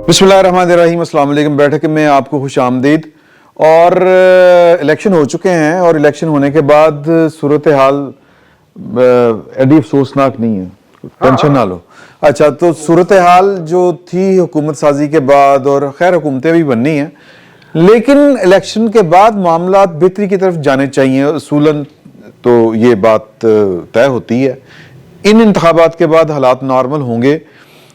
बिस्मिल्लाहिर्रहमानिर्रहीम, अस्सलाम वालेकुम। बैठक में आपको खुश आमदीद। और इलेक्शन हो चुके हैं और इलेक्शन होने के बाद सूरत हाल एडी अफसोसनाक नहीं है, टेंशन ना लो। अच्छा, तो सूरत हाल जो थी हुकूमत साजी के बाद, और खैर हुकूमतें भी बननी हैं, लेकिन इलेक्शन के बाद मामला बेहतरी की तरफ जाने चाहिए असूलन, तो ये बात तय होती है। इन इंतखाबात के बाद हालात नॉर्मल होंगे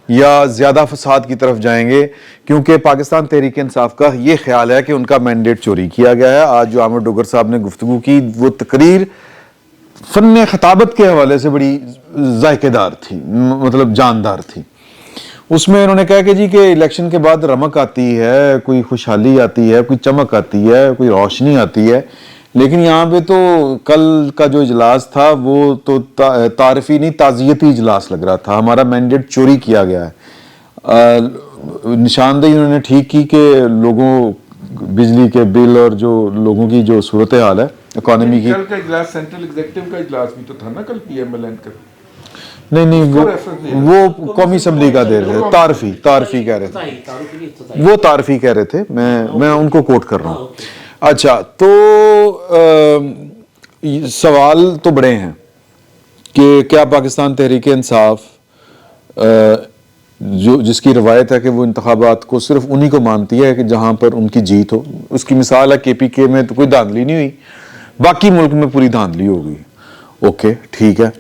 या ज़्यादा फसाद की तरफ जाएंगे, क्योंकि पाकिस्तान तहरीक इंसाफ का ये ख्याल है कि उनका मैंडेट चोरी किया गया है। आज जो आमिर डोगर साहब ने गुफ्तगू की, वो तकरीर फन खताबत के हवाले से बड़ी जायकेदार थी, मतलब जानदार थी। उसमें उन्होंने कहा कि जी कि इलेक्शन के बाद रमक आती है, कोई खुशहाली आती है, कोई चमक आती है, कोई रोशनी आती है, लेकिन यहाँ पे तो कल का जो इजलास था वो तो तारीफी नहीं, ताज़ियती इजलास लग रहा था। हमारा मैंडेट चोरी किया गया है। निशानदेही उन्होंने ठीक की कि लोगों बिजली के बिल और जो लोगों की जो सूरत हाल है इकोनॉमी की। कल का इजलास सेंट्रल एग्जीक्यूटिव का इजलास भी तो था ना कल, पीएमएलएन का। नहीं, वो कौमी असम्बली का दे रहे थे, तारफी कह रहे थे, वो तारफी कह रहे थे, मैं उनको कोट कर रहा हूँ। अच्छा, तो सवाल तो बड़े हैं कि क्या पाकिस्तान तहरीक इंसाफ जो जिसकी रवायत है कि वो इंतखाबात को सिर्फ उन्हीं को मानती है कि जहाँ पर उनकी जीत हो। उसकी मिसाल है KPK में तो कोई धांधली नहीं हुई, बाकी मुल्क में पूरी धांधली हो गई। ओके, ठीक है।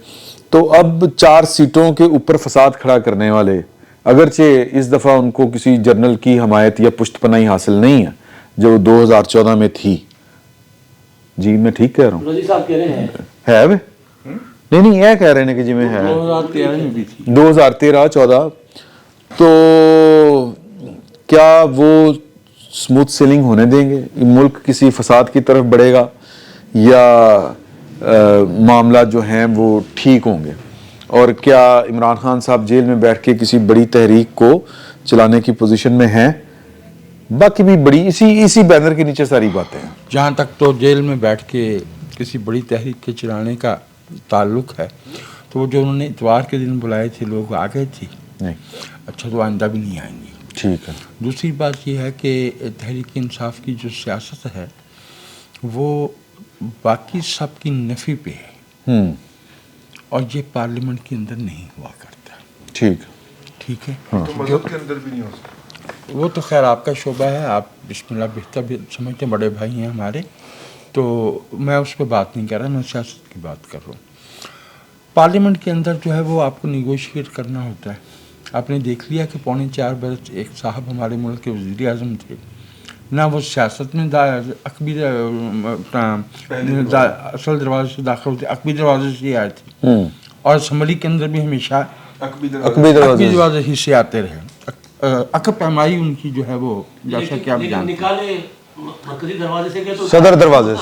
तो अब 4 सीटों के ऊपर फसाद खड़ा करने वाले, अगरचे इस दफ़ा उनको किसी जर्नल की हमायत या पुष्टपनाही हासिल नहीं है जो 2014 में थी। जी मैं ठीक कह रहा हूँ? है वे? नहीं, ये कह रहे हैं कि जी में है 2013 में भी थी, 2013-14। तो क्या वो स्मूथ सेलिंग होने देंगे? मुल्क किसी फसाद की तरफ बढ़ेगा या मामला जो हैं वो ठीक होंगे? और क्या इमरान खान साहब जेल में बैठ के किसी बड़ी तहरीक को चलाने की पोजीशन में हैं? बाकी भी बड़ी इसी बैनर के नीचे सारी बातें हैं। जहाँ तक तो जेल में बैठ के किसी बड़ी तहरीक के चलाने का ताल्लुक है, तो वो जो उन्होंने इतवार के दिन बुलाए थे लोग आ गए थे नहीं, अच्छा, तो आइंदा भी नहीं आएंगे। ठीक है। दूसरी बात यह है कि तहरीक इंसाफ की जो सियासत है वो बाकी सब की नफ़ी पे है और ये पार्लियामेंट के अंदर नहीं हुआ करता। ठीक है। हाँ। तो मज़हब के अंदर भी नहीं हो सकता। वो तो खैर आपका शोबा है, आप बिस्मिल्लाह बेहतर भी समझते हैं, बड़े भाई हैं हमारे, तो मैं उस पर बात नहीं कर रहा, मैं सियासत की बात कर रहा हूँ। पार्लियामेंट के अंदर जो है वो आपको निगोशिएट करना होता है। आपने देख लिया कि 4.25 बरस एक साहब हमारे मुल्क के वज़ीर आज़म थे, ना वो सियासत में असल दरवाजे से दाखिल होते, अकबी दरवाजे से आए थे, और असम्बली के अंदर भी हमेशा अकबी दरवाजे ही से आते रहे। अकब पैमाई उनकी जो है वो, जैसा कि आप जानते हैं, मरकजी दरवाजे से गए तो सदर दरवाजे से,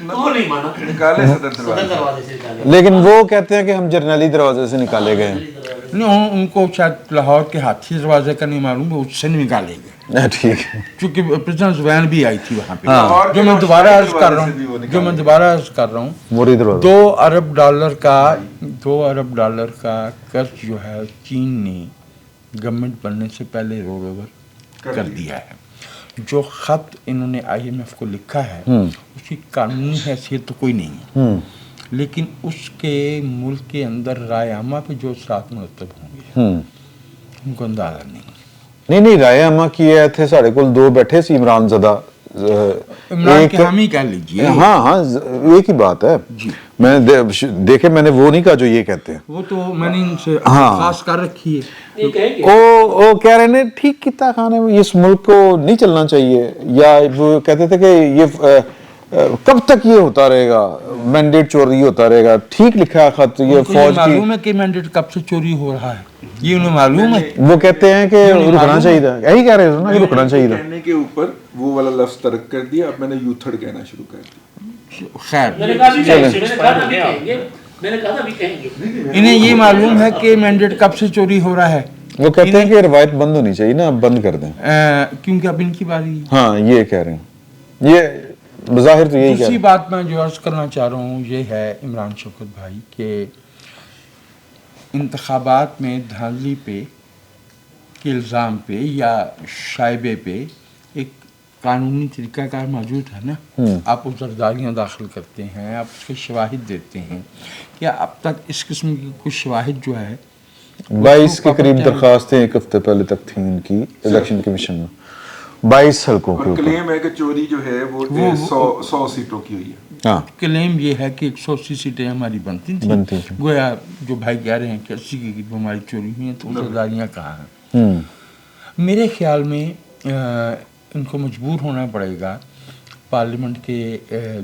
तो नहीं माना, निकाले सदर दरवाजे से निकाले। लेकिन वो कहते हैं कि हम जर्नली दरवाजे से निकाले गए। नहीं, उनको शायद लाहौर के हाथी दरवाजे का नहीं मालूम, उससे नहीं निकाले गए। ठीक है, क्योंकि प्रेसिडेंट वैन भी आई थी वहाँ पे। हाँ। जो मैं दोबारा अर्ज कर रहा हूँ, मोरी दरवाजे। 2 अरब डॉलर का कर्ज जो है चीन ने गवर्नमेंट बनने से पहले रोल ओवर कर दिया है। जो खत इन्होंने IMF को लिखा है उसकी कानूनी हैसियत तो कोई नहीं है, लेकिन उसके मुल्क के अंदर राय आमा पे जो असरात मुरतब होंगे उनको अंदाजा नहीं। राय आमा किए थे साढ़े को 2 बैठे सी इमरान ज़दा, इमरान के हामी कह लीजिए। हाँ, एक ही बात है जी। मैं देखे, मैंने वो नहीं कहा जो ये कहते हैं, वो तो मैंने इनसे खास कर रखी है। ओ कह रहे ने ठीक किता खाने में, इस मुल्क को नहीं चलना चाहिए, या वो कहते थे कि ये कब तक ये होता रहेगा, मैंडेट चोरी होता रहेगा। ठीक लिखा है खत, ये फौज की मालूम है कि मैंडेट कब से चोरी हो रहा है, ये उन्हें मालूम है। वो कहते हैं कि रुकना चाहिए था, यही कह रहे थे ना कि रुकना चाहिए था। कहने के ऊपर वो वाला लफ्ज तर्क कर दिया, अब मैंने यूथर्ड कहना शुरू कर दिया। खैर, मैंने कहा भी कहेंगे। इन्हें ये मालूम है कि मैंडेट कब से चोरी हो रहा है। वो कहते हैं कि रवायत बंद होनी चाहिए ना, अब बंद कर दें, क्योंकि अब इनकी बारी। हाँ, ये कह रहे हैं, ये बज़ाहिर तो यही कह रहे हैं। बात मैं जो अर्ज करना चाह रहा हूँ ये है इमरान शौकत भाई के इंतखाबात में धांधली पे के इल्ज़ाम पे या शाइबे पे एक कानूनी तरीक़ाकार मौजूद है ना। आप उस जरदारियाँ दाखिल करते हैं, आप उसके शवाहिद देते हैं। क्या अब तक इस किस्म की कुछ शवाहिद जो है 22 के करीब दरखास्तें एक हफ्ते पहले तक थी इनकी इलेक्शन कमीशन में, 22 हल्कों के और ऊपर। क्लेम है कि चोरी जो है वो 100 सीटों की हुई है। हाँ, क्लेम ये है कि 180 सीटें हमारी बनती थी। गोया जो भाई कह रहे हैं कि 80 के करीब हमारी चोरी हुई हैं, तो जरदारियाँ कहाँ हैं? मेरे ख्याल में इनको मजबूर होना पड़ेगा पार्लियामेंट के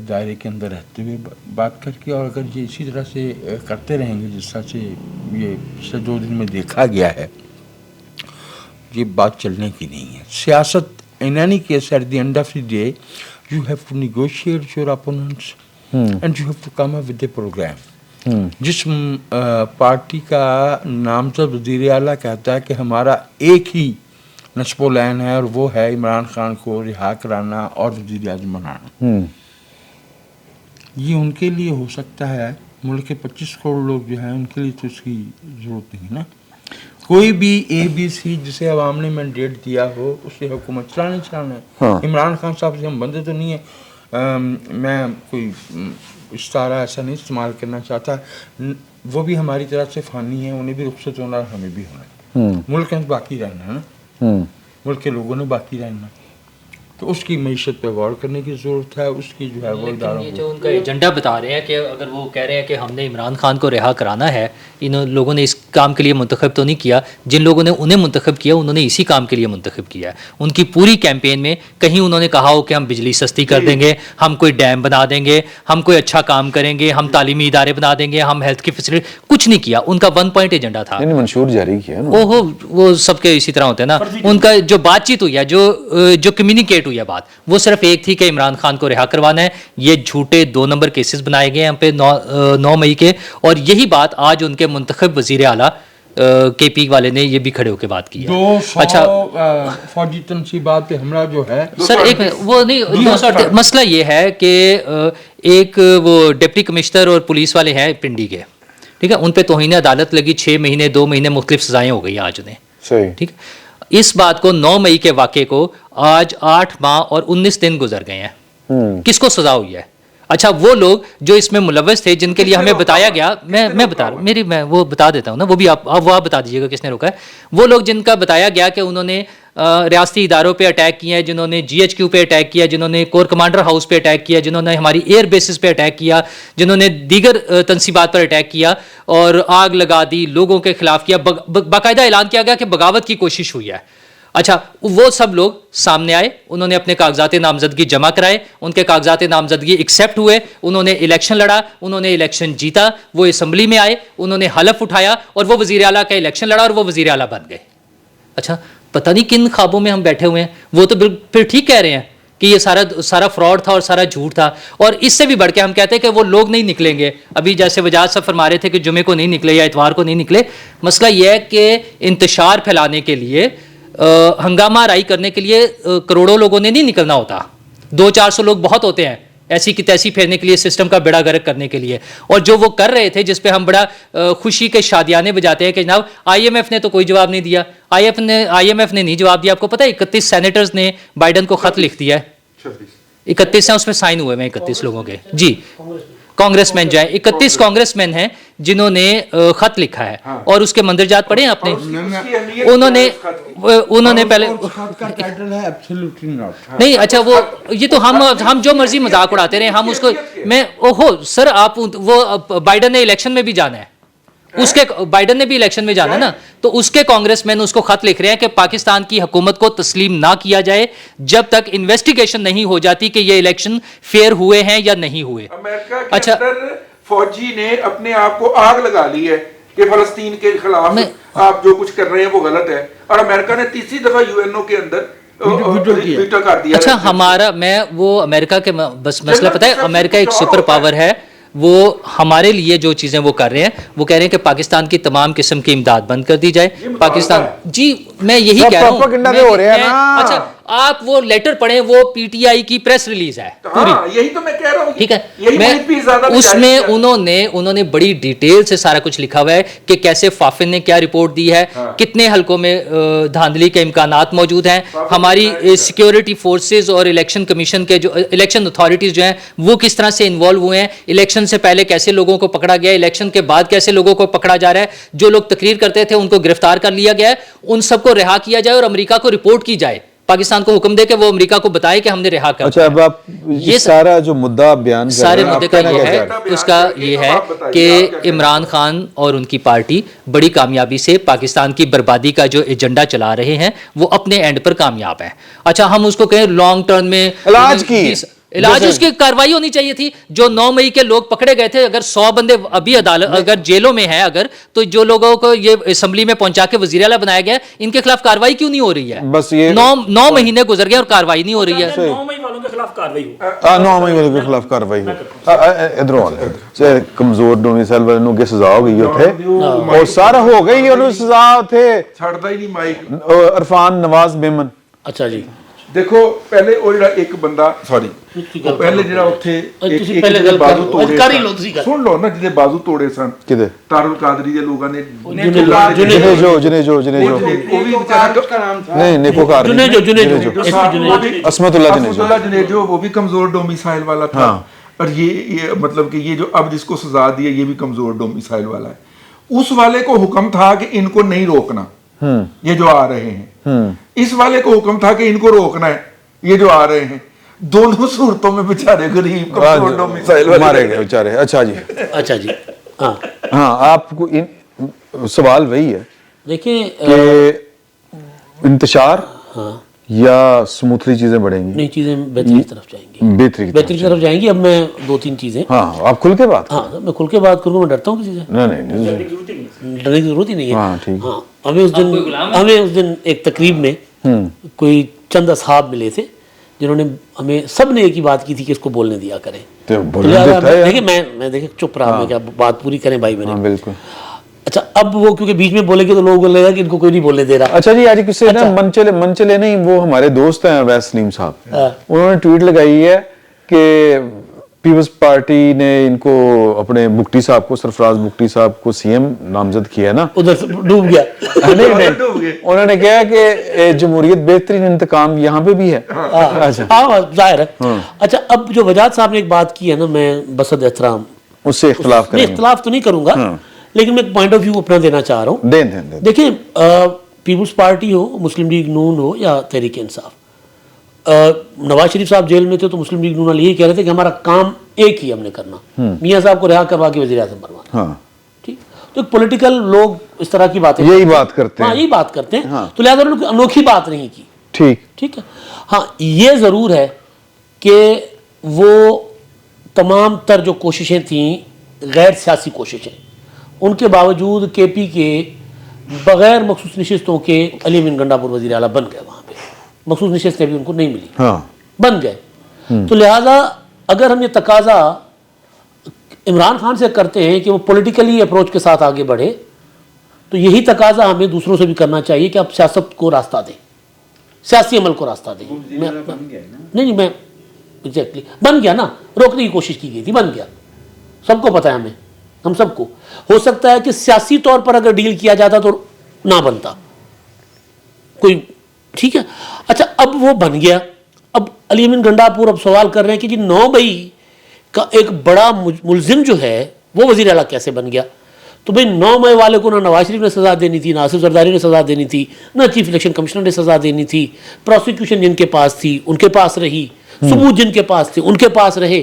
दायरे के अंदर रहते हुए बात करके, और अगर ये इसी तरह से करते रहेंगे जिस तरह से ये पिछले 2 दिन में देखा गया है, ये बात चलने की नहीं है। सियासत in any case at the end of the day you have to negotiate your opponents and you have to come up with a program. जिस पार्टी का नामजद वज़ीर आला कहता है कि हमारा एक ही नस्बो लैन है और वो है इमरान खान को रिहा कराना और वज़ीर आज़म बनाना, ये उनके लिए हो सकता है। मुल्क के 25 करोड़ लोग जो हैं उनके लिए तो इसकी ज़रूरत नहीं ना। कोई भी ABC जिसे अवाम ने मैंडेट दिया हो उसे हुकूमत चलाना है। हाँ। इमरान खान साहब से हम बंदे तो नहीं है। मैं कोई इस्तारा ऐसा नहीं इस्तेमाल करना चाहता, वो भी हमारी तरह से फ़ानी है, उन्हें भी रुखसत होना है, हमें भी होना है। मुल्क में बाकी रहना है ना, मुल्क के लोगों ने बाकी रहना, तो उसकी मईशत पे गौर करने की ज़रूरत है। उसकी जो है वो इदारों ये जो उनका एजेंडा बता रहे हैं कि अगर वो कह रहे हैं कि हमने इमरान खान को रिहा कराना है, इन लोगों ने इस काम के लिए मुंतखब तो नहीं किया। जिन लोगों ने उन्हें मुंतखब किया उन्होंने इसी काम के लिए मुंतखब किया है। उनकी पूरी कैंपेन में कहीं उन्होंने कहा हो कि हम बिजली सस्ती कर देंगे, हम कोई डैम बना देंगे, हम कोई अच्छा काम करेंगे, हम तालीमी इदारे बना देंगे, हम हेल्थ की फैसिलिटी, कुछ नहीं किया। उनका 1 पॉइंट एजेंडा था। मंशूर जारी किया ना। ओहो, वो सबके इसी तरह होते हैं ना। उनका जो बातचीत हुई है, जो कम्युनिकेट हुई है बात, वो सिर्फ एक थी कि इमरान खान को रिहा करवाना है। ये झूठे 2 नंबर केसेस बनाए गए यहाँ पे 9 मई के, और यही बात आज उनके मुंतखब वज़ीर आला KP वाले ने ये भी खड़े होकर बात की है। 200 अच्छा, फौजी तनसीबात पे हमला जो है सर एक मिनट, वो नहीं, 200 मसला ये है कि एक वो डिप्टी कमिश्नर और पुलिस वाले हैं पिंडी के, ठीक है, उन पे तौहीन अदालत लगी, 6 महीने 2 महीने मुख्तलिफ सजाएं हो गई आज उन्हें, सही, ठीक है। इस बात को 9 मई के वाक़े को आज 8 माह और 19 दिन गुजर गए हैं। किसको सजा हुई है? अच्छा, वो लोग जो इसमें मुलव्वस थे, जिनके लिए हमें बताया गया, मैं बता रहा हूँ, मैं वो बता देता हूँ ना, वो भी आप बता दीजिएगा किसने रोका है। वो लोग जिनका बताया गया कि उन्होंने रियासती इदारों पे अटैक किया है, जिन्होंने GHQ पे अटैक किया, जिन्होंने कोर कमांडर हाउस पे अटैक किया, जिन्होंने हमारी एयर बेसिस पे अटैक किया, जिन्होंने दीगर तनसीबात पर अटैक किया और आग लगा दी, लोगों के खिलाफ किया, बाकायदा ऐलान किया गया कि बगावत की कोशिश हुई है। अच्छा, वो सब लोग सामने आए, उन्होंने अपने कागजात नामजदगी जमा कराए, उनके कागजात नामजदगी एक्सेप्ट हुए, उन्होंने इलेक्शन लड़ा, उन्होंने इलेक्शन जीता, वो असम्बली में आए, उन्होंने हलफ उठाया और वो वज़ीर आला का इलेक्शन लड़ा और वो वज़ीर आला बन गए। अच्छा, पता नहीं किन ख्वाबों में हम बैठे हुए हैं। वो तो फिर ठीक कह रहे हैं कि ये सारा फ्रॉड था और सारा झूठ था। और इससे भी बढ़ के हम कहते हैं कि वो लोग नहीं निकलेंगे। अभी जैसे वजाद साहब फरमा रहे थे कि जुमे को नहीं निकले या इतवार को नहीं निकले। मसला ये है कि इंतशार फैलाने के लिए, हंगामा राई करने के लिए करोड़ों लोगों ने नहीं निकलना होता, 200-400 लोग बहुत होते हैं ऐसी की तैसी फेरने के लिए, सिस्टम का बेड़ा गर्क करने के लिए। और जो वो कर रहे थे, जिस पे हम बड़ा खुशी के शादियाने बजाते हैं कि जनाब IMF ने तो कोई जवाब नहीं दिया, IMF ने नहीं जवाब दिया। आपको पता है 31 सेनेटर्स ने बाइडन को खत लिख दिया है, 31 हैं, उसमें साइन हुए हैं 31 लोगों के, जी कांग्रेसमैन जो है, 31 कांग्रेसमैन हैं जिन्होंने खत लिखा है। हाँ। और उसके मंदरजात पढ़े आपने? उन्होंने पहले का टाइटल है एब्सोल्युटली नॉट। नहीं, अच्छा, वो ये तो हम जो मर्जी मजाक उड़ाते रहे, हम उसको, मैं ओहो सर, आप वो बाइडन ने इलेक्शन में भी जाना है, उसके बाइडन ने भी इलेक्शन में जाना ना, तो उसके कांग्रेसमैन उसको खत लिख रहे हैं कि पाकिस्तान की हुकूमत को तस्लीम ना किया जाए जब तक इन्वेस्टिगेशन नहीं हो जाती कि ये इलेक्शन फेयर हुए हैं या नहीं हुए। अमेरिका के अच्छा, अंदर फौजी ने अपने आप को आग लगा ली है कि फलस्तीन के खिलाफ आप जो कुछ कर रहे हैं वो गलत है, और अमेरिका ने तीसरी दफा UNO के अंदर वीटो कर दिया। अच्छा, हमारा, मैं वो अमेरिका के बस मसला पता है, अमेरिका एक सुपर पावर है, वो हमारे लिए जो चीज़ें वो कर रहे हैं, वो कह रहे हैं कि पाकिस्तान की तमाम किस्म की इमदाद बंद कर दी जाए। पाकिस्तान, जी मैं यही कह रहा हूँ। हो रहे हैं ना। अच्छा, آپ وہ لیٹر پڑھیں, وہ پی ٹی آئی کی پریس ریلیز ہے پوری, ہاں یہی تو میں کہہ رہا ہوں, ٹھیک ہے. یہی میں محیط پیرزادہ نے اس جاری میں کیا. انہوں نے بڑی ڈیٹیل سے سارا کچھ لکھا ہوا ہے کہ کیسے فافن نے کیا رپورٹ دی ہے, کتنے حلقوں میں دھاندلی کے امکانات موجود ہیں, ہماری سیکیورٹی فورسز اور الیکشن کمیشن کے جو الیکشن اتھارٹیز جو ہیں وہ کس طرح سے انوالو ہوئے ہیں, الیکشن سے پہلے کیسے لوگوں کو پکڑا گیا, الیکشن کے بعد کیسے لوگوں کو پکڑا جا رہا ہے, جو لوگ تقریر کرتے تھے ان کو گرفتار کر لیا گیا ہے, ان سب کو رہا کیا جائے اور امریکہ کو رپورٹ کی جائے, پاکستان کو حکم دے کہ وہ امریکہ کو بتائے کہ ہم نے رہا کر. اچھا اب آپ یہ سارا جو مدعا بیان کر سارے رہے ہیں مدعے آپ کا کہنا یہ کیا ہے, چاہ رہے ہیں؟ اس کا یہ ہے کہ عمران خان اور ان کی پارٹی بڑی کامیابی سے پاکستان کی بربادی کا جو ایجنڈا چلا رہے ہیں وہ اپنے اینڈ پر کامیاب ہیں. اچھا ہم اس کو کہیں لانگ ٹرم میں علاج اس کی کاروائی ہونی چاہیے تھی. جو 9 مئی کے لوگ پکڑے گئے تھے, اگر 100 بندے ابھی عدالت اگر جیلوں میں ہیں اگر, تو جو لوگوں کو یہ اسمبلی میں پہنچا کے وزیر اعلیٰ بنایا گیا ان کے خلاف کاروائی کیوں نہیں ہو رہی ہے؟ بس یہ 9 مہینے گزر گئے اور کاروائی نہیں ہو رہی ہے. 9 مئی والوں کے خلاف کاروائی ہو, 9 مئی والوں کے خلاف کاروائی ہو, ادھر کمزور ڈومسائل والے نوں کی سزا ہو گئی تھے اور سارا ہو گئی, انہوں سزا تھے چھڑدا ہی نہیں مائک. عرفان نواز میمن. اچھا جی دیکھو پہلے وہ جڑا ایک بندہ سوری پہلے جڑا اوتھے ایک بازو توڑے سن لو نا, جدے بازو توڑے سن کدے تار القادری دے لوگاں نے جنے جو وہ بھی بیچارہ نہیں نیکوکار عصمت اللہ جنیجو, وہ بھی کمزور ڈومیسائل والا تھا, اور یہ مطلب کہ یہ جو اب جس کو سزا دی ہے یہ بھی کمزور ڈومیسائل والا ہے. اس والے کو حکم تھا کہ ان کو نہیں روکنا, یہ جو آ رہے ہیں, اس والے کو حکم تھا کہ ان کو روکنا ہے, یہ جو آ رہے ہیں. دونوں صورتوں میں بیچارے غریب کمزور ڈومیسائل والے مارے گئے بیچارے. اچھا جی ہاں آپ کو سوال وہی ہے دیکھیں کہ انتشار یا سموتھلی چیزیں بڑھیں گی؟ نئی چیزیں بہتری کی طرف جائیں گی, بہتری کی طرف جائیں گی. اب میں 2-3 چیزیں, ہاں آپ کھل کے بات, ہاں میں کھل کے بات کروں, میں ڈرتا ہوں کسی سے, نہیں ڈرنے کی ضرورت ہی نہیں ہے. ہاں ٹھیک. ہاں ہمیں اس دن ایک تقریب میں کوئی چند اصحاب ملے تھے جنہوں نے ہمیں سب نے ایک ہی بات کی تھی کہ اس کو بولنے دیا کریں. دیکھیں میں دیکھیں چپ رہا, میں کیا بات پوری کریں بھائی میرے. بالکل. اچھا اب وہ کیونکہ بیچ میں بولے گے تو لوگوں کو لگے گا کہ ان کو کوئی نہیں بولنے دے رہا. اچھا جی آج کسی نے منچلے نہیں, وہ ہمارے دوست ہیں ویس سلیم صاحب, انہوں نے ٹویٹ لگائی ہے کہ پیپلز پارٹی نے ان کو اپنے بگٹی صاحب کو, سرفراز بگٹی صاحب کو سی ایم نامزد کیا ہے نا, ادھر ڈوب گیا. نہیں انہوں نے کہا کہ جمہوریت بہترین انتقام یہاں پہ بھی ہے. ہاں ظاہر ہے. اچھا اب جو وجاد صاحب نے ایک بات کی ہے نا, میں بصد احترام اس سے اختلاف کریں گے. اختلاف تو نہیں کروں گا, لیکن میں ایک پوائنٹ آف ویو اپنا دینا چاہ رہا ہوں. دیں. دیکھیں پیپلز پارٹی ہو, مسلم لیگ نون ہو یا تحریک انصاف, نواز شریف صاحب جیل میں تھے تو مسلم لیگ نون والے یہی کہہ رہے تھے کہ ہمارا کام ایک ہی ہم نے کرنا, میاں صاحب کو رہا کروا کے وزیر اعظم بنوانا. ٹھیک, تو پولیٹیکل لوگ اس طرح کی باتیں یہی بات کرتے ہیں, ہاں یہی بات کرتے ہیں, تو لہٰذا انہوں نے انوکھی بات نہیں کی. ٹھیک ہے. ہاں یہ ضرور ہے کہ وہ تمام تر جو کوششیں تھیں غیر سیاسی کوششیں, ان کے باوجود کے پی کے بغیر مخصوص نشستوں کے علی امین گنڈا پور وزیر اعلیٰ بن گئے. وہاں پہ مخصوص نشستیں بھی ان کو نہیں ملی, بن گئے. تو لہٰذا اگر ہم یہ تقاضا عمران خان سے کرتے ہیں کہ وہ پولیٹیکلی اپروچ کے ساتھ آگے بڑھے, تو یہی تقاضا ہمیں دوسروں سے بھی کرنا چاہیے کہ آپ سیاست کو راستہ دیں, سیاسی عمل کو راستہ دیں. نہیں میں ایگزیکٹلی بن گیا نا, روکنے کی کوشش کی گئی تھی, بن گیا, سب کو پتہ ہے ہمیں, ہم سب کو. ہو سکتا ہے کہ سیاسی طور پر اگر ڈیل کیا جاتا تو نہ بنتا کوئی, ٹھیک ہے. اچھا اب وہ بن گیا. اب علی امین گنڈا پور اب سوال کر رہے ہیں کہ جی 9 مئی کا ایک بڑا ملزم جو ہے وہ وزیر اعلیٰ کیسے بن گیا؟ تو بھئی 9 مئی والے کو نہ نواز شریف نے سزا دینی تھی, نہ آصف زرداری نے سزا دینی تھی, نہ چیف الیکشن کمشنر نے سزا دینی تھی. پروسیکیوشن جن کے پاس تھی ان کے پاس رہی, ثبوت جن کے پاس تھے ان کے پاس رہے.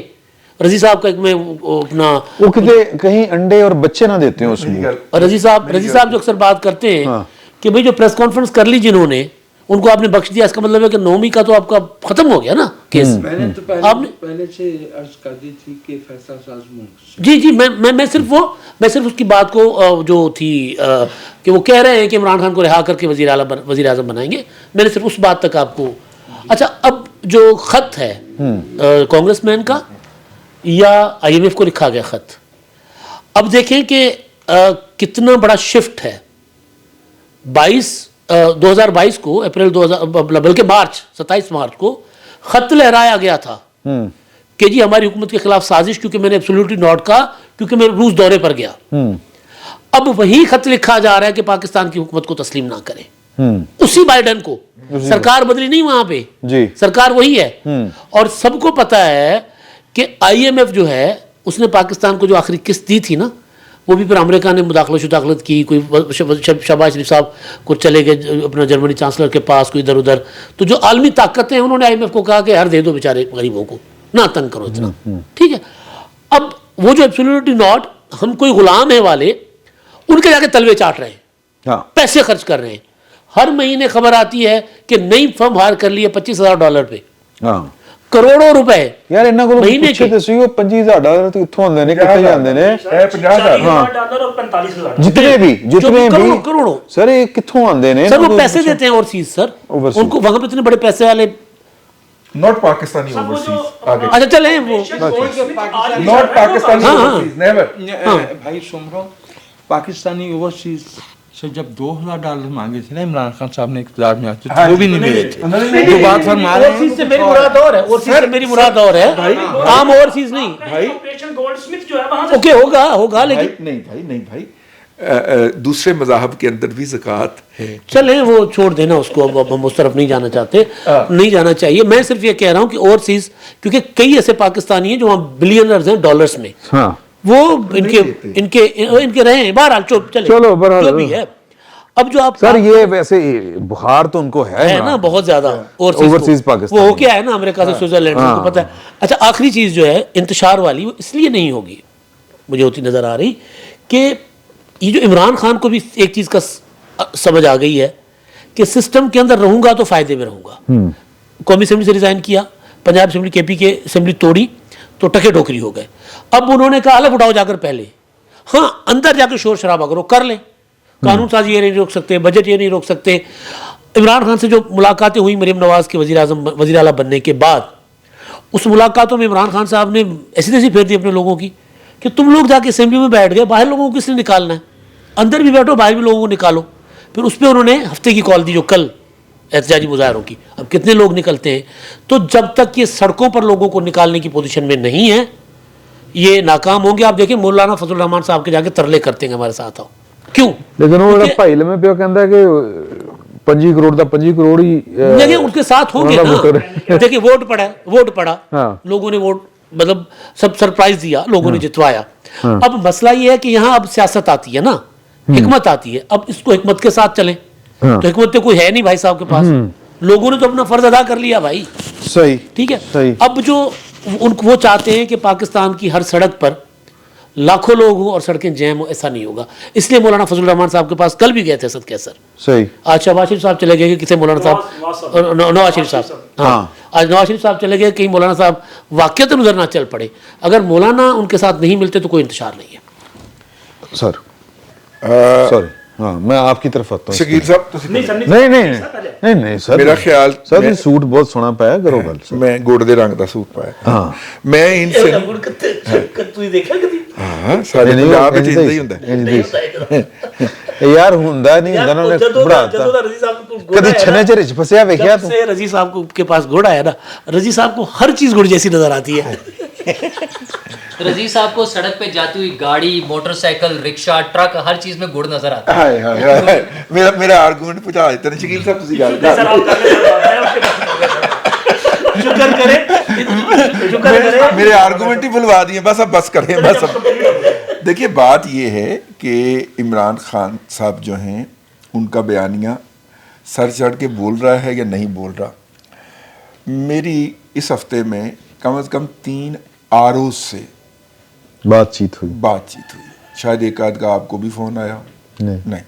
رضی صاحب کا ایک میں اپنا وہ کہیں انڈے اور بچے نہ دیتے ہیں اس میں. اور رضی صاحب جو اکثر بات کرتے ہیں کہ بھئی جو پریس کانفرنس کر لی جنہوں نے, ان کو آپ نے بخش دیا, اس کا مطلب ہے کہ 9 مئی کا تو آپ کا ختم ہو گیا نا کیس. میں نے تو پہلے سے عرض کر دی تھی کہ فیصلہ ساز جی میں صرف اس کی بات کو جو تھی کہ وہ کہہ رہے ہیں کہ عمران خان کو رہا کر کے وزیر اعظم بنائیں گے, میں نے صرف اس بات تک آپ کو. اچھا اب جو خط ہے کانگریس مین کا یا آئی ایم ایف کو لکھا گیا خط, اب دیکھیں کہ کتنا بڑا شفٹ ہے. 22 2022 को अप्रैल 2000 बल्कि मार्च 27 मार्च को खत लहराया गया था कि जी हमारी हुकूमत के खिलाफ साजिश, क्योंकि मैंने एब्सोल्युटली नॉट कहा क्योंकि मैं रूस दौरे पर गया। अब वही खत लिखा जा रहा है कि पाकिस्तान की हुकूमत को तस्लीम ना करें। उसी बाइडन को, सरकार बदली नहीं वहां पे जी, सरकार वही है। और सबको पता है कि IMF जो है उसने पाकिस्तान को जो आखिरी किस्त दी थी ना, वो भी फिर अमेरिका ने मुदाखलत की। कोई शहबाज शरीफ साहब को चले गए अपना जर्मनी चांसलर के पास, कोई इधर उधर। तो जो आलमी ताकतें हैं उन्होंने IMF को कहा कि यार दे दो बेचारे गरीबों को, ना तंग करो इतना, ठीक है। अब वो जो एब्सोल्युटली नॉट, हम कोई गुलाम है वाले, उनके जाके तलवे चाट रहे हैं, हाँ, पैसे खर्च कर रहे हैं। हर महीने खबर आती है कि नई फर्म हायर कर ली है $25,000 पे, हाँ करोड़ों रुपए यार ਇਹਨਾਂ ਕੋਲ महीने ਪੁੱਛੇ के। ਤੇ ਸੀ ਉਹ $25,000 ਤੇ ਕਿੱਥੋਂ ਆਉਂਦੇ ਨੇ, ਕਿੱਥੇ ਜਾਂਦੇ ਨੇ? है 50,000। हाँ, $40 और 45,000 जितने भी करोड़ों सर ये कित्थों आंदे ने? सर वो इनको पैसे पूछो। देते हैं ओवरसीज सर, Overseas। उनको वहां पे इतने बड़े पैसे वाले। नॉट पाकिस्तानी वो जो ओवरसीज आगे अच्छा चले वो नॉट पाकिस्तानी हाँ, हाँ। Overseas never. भाई सुन रहा हूँ, पाकिस्तानी ओवरसीज से जब $2,000 मांगे थे ना इमरान खान साहब ने इक़्तिदार में आते थे, वो भी नहीं मिले थे। जो बात फरमा रहे ओवरसीज से मेरी मुराद और है, ओवरसीज से मेरी मुराद और है, आम ओवरसीज नहीं। भाई ऑपरेशन गोल्डस्मिथ जो है वहां से ओके होगा लेकिन नहीं भाई दूसरे मज़ाहब के अंदर भी ज़कात है। चले वो छोड़ देना उसको, अब हम उस तरफ नहीं जाना चाहते, नहीं जाना चाहिए। मैं सिर्फ ये कह रहा हूँ कि ओवरसीज, क्योंकि कई ऐसे पाकिस्तानी हैं जो वहाँ बिलियनर्स हैं डॉलर्स में, हाँ, वो इनके रहे हैं। बहरहाल चलो, बहरहाल। जो भी है। अब जो आप सर ये वैसे बुखार तो उनको है ना बहुत ज्यादा ओवरसीज पाकिस्तान, वो हो क्या है ना अमेरिका से स्विट्जरलैंड से, उनको पता है। अच्छा आखिरी चीज जो है इंतशार वाली, वो इसलिए नहीं होगी मुझे होती नजर आ रही कि ये जो इमरान खान को भी एक चीज का समझ आ गई है कि सिस्टम के अंदर रहूंगा तो फायदे में रहूंगा। कौमी असेंबली से रिजाइन किया, पंजाब असेंबली KP के असेंबली तोड़ी तो टके टोकरी हो गए। अब उन्होंने कहा अलग उठाओ जाकर पहले, हाँ अंदर जाकर शोर शराबा करो, कर ले, कानून साजी ये नहीं रोक सकते, बजट ये नहीं रोक सकते। इमरान खान से जो मुलाकातें हुई मरीम नवाज के वज़ीर आला बनने के बाद, उस मुलाकातों में इमरान खान साहब ने ऐसी तैसी फेर दी अपने लोगों की कि तुम लोग जाके असेंबली में बैठ गए, बाहर लोगों को किसने निकालना है, अंदर भी बैठो बाहर भी लोगों को निकालो। फिर उस पर उन्होंने हफ्ते की कॉल दी जो कल एहतजाजी मुजाहरों की। अब कितने लोग निकलते हैं? तो जब तक ये सड़कों पर लोगों को निकालने की पोजीशन में नहीं है, ये नाकाम होंगे। आप देखिए मौलाना फजल रहमान साहब के जाके तरले करते हैं हमारे साथ आओ, क्यों? लेकिन वो भाई लम्हे प्यो कहता है कि 25 करोड़ का 25 करोड़ ही देखिए उनके साथ होंगे ना। देखिए वोट पड़ा, हाँ। लोगों ने वोट मतलब सब सरप्राइज दिया, लोगों ने जितवाया। अब मसला ये है कि यहाँ अब सियासत आती है ना, हिकमत आती है। अब इसको हिकमत के साथ चलें, तो हिकमत तो कोई है नहीं भाई साहब के पास। लोगों ने तो अपना फर्ज अदा कर लिया भाई, सही, ठीक है। सही। अब जो उनको वो चाहते हैं कि पाकिस्तान की हर सड़क पर लाखों लोग हों और सड़कें जैम हो, ऐसा नहीं होगा। इसलिए मौलाना फजल रहमान साहब के पास कल भी गए थे असद कैसर। सही। आज शहबाज शरीफ साहब चले गए कि किसे मौलाना साहब, नवाज शरीफ साहब, हाँ आज नवाज शरीफ साहब चले गए, कहीं मौलाना साहब वाकई तो नजर ना चल पड़े। अगर मौलाना उनके साथ नहीं मिलते तो कोई इंतजार नहीं है। सर सॉरी, हाँ मैं आपकी तरफ आता हूँ। शकील साहब नहीं सर नहीं सर, मेरा ख्याल सर ये सूट बहुत सोहना पाया करो गल सर। मैं गुड़ दे रंग दा सूट पाया। हाँ। मैं इनसे तू देखा कभी? हाँ सारे पंजाब ਵਿੱਚ ਇੰਦਾ ਹੀ ਹੁੰਦਾ यार ਹੁੰਦਾ नहीं ਹੁੰਦਾ ना, उन्हें बढ़ाता कभी छने च रिच फसिया वेखिया तू? से रजी साहब के पास घोड़ा है ना, रजी साहब को हर चीज घोड़ जैसी नजर आती है। रजी साहब को सड़क पे जाती हुई गाड़ी, मोटरसाइकिल, रिक्शा, ट्रक, हर चीज में गुड़ नजर आता है। हाय हाय हाय मेरा आर्गूमेंट पहुंचा देते हैं शकील साहब ਤੁਸੀਂ ਗੱਲ सर ਕਰ आप शुक्र करे मेरे आर्गूमेंट ही बुलवा दिए, बस अब बस करें बस अब। देखिए बात ये है कि इमरान खान साहब जो हैं उनका बयानिया सर चढ़ के बोल रहा है या नहीं बोल रहा। मेरी इस हफ्ते में कम से कम 3 आरओ से बातचीत हुई, शायद एक आध का आपको भी फोन आया नहीं।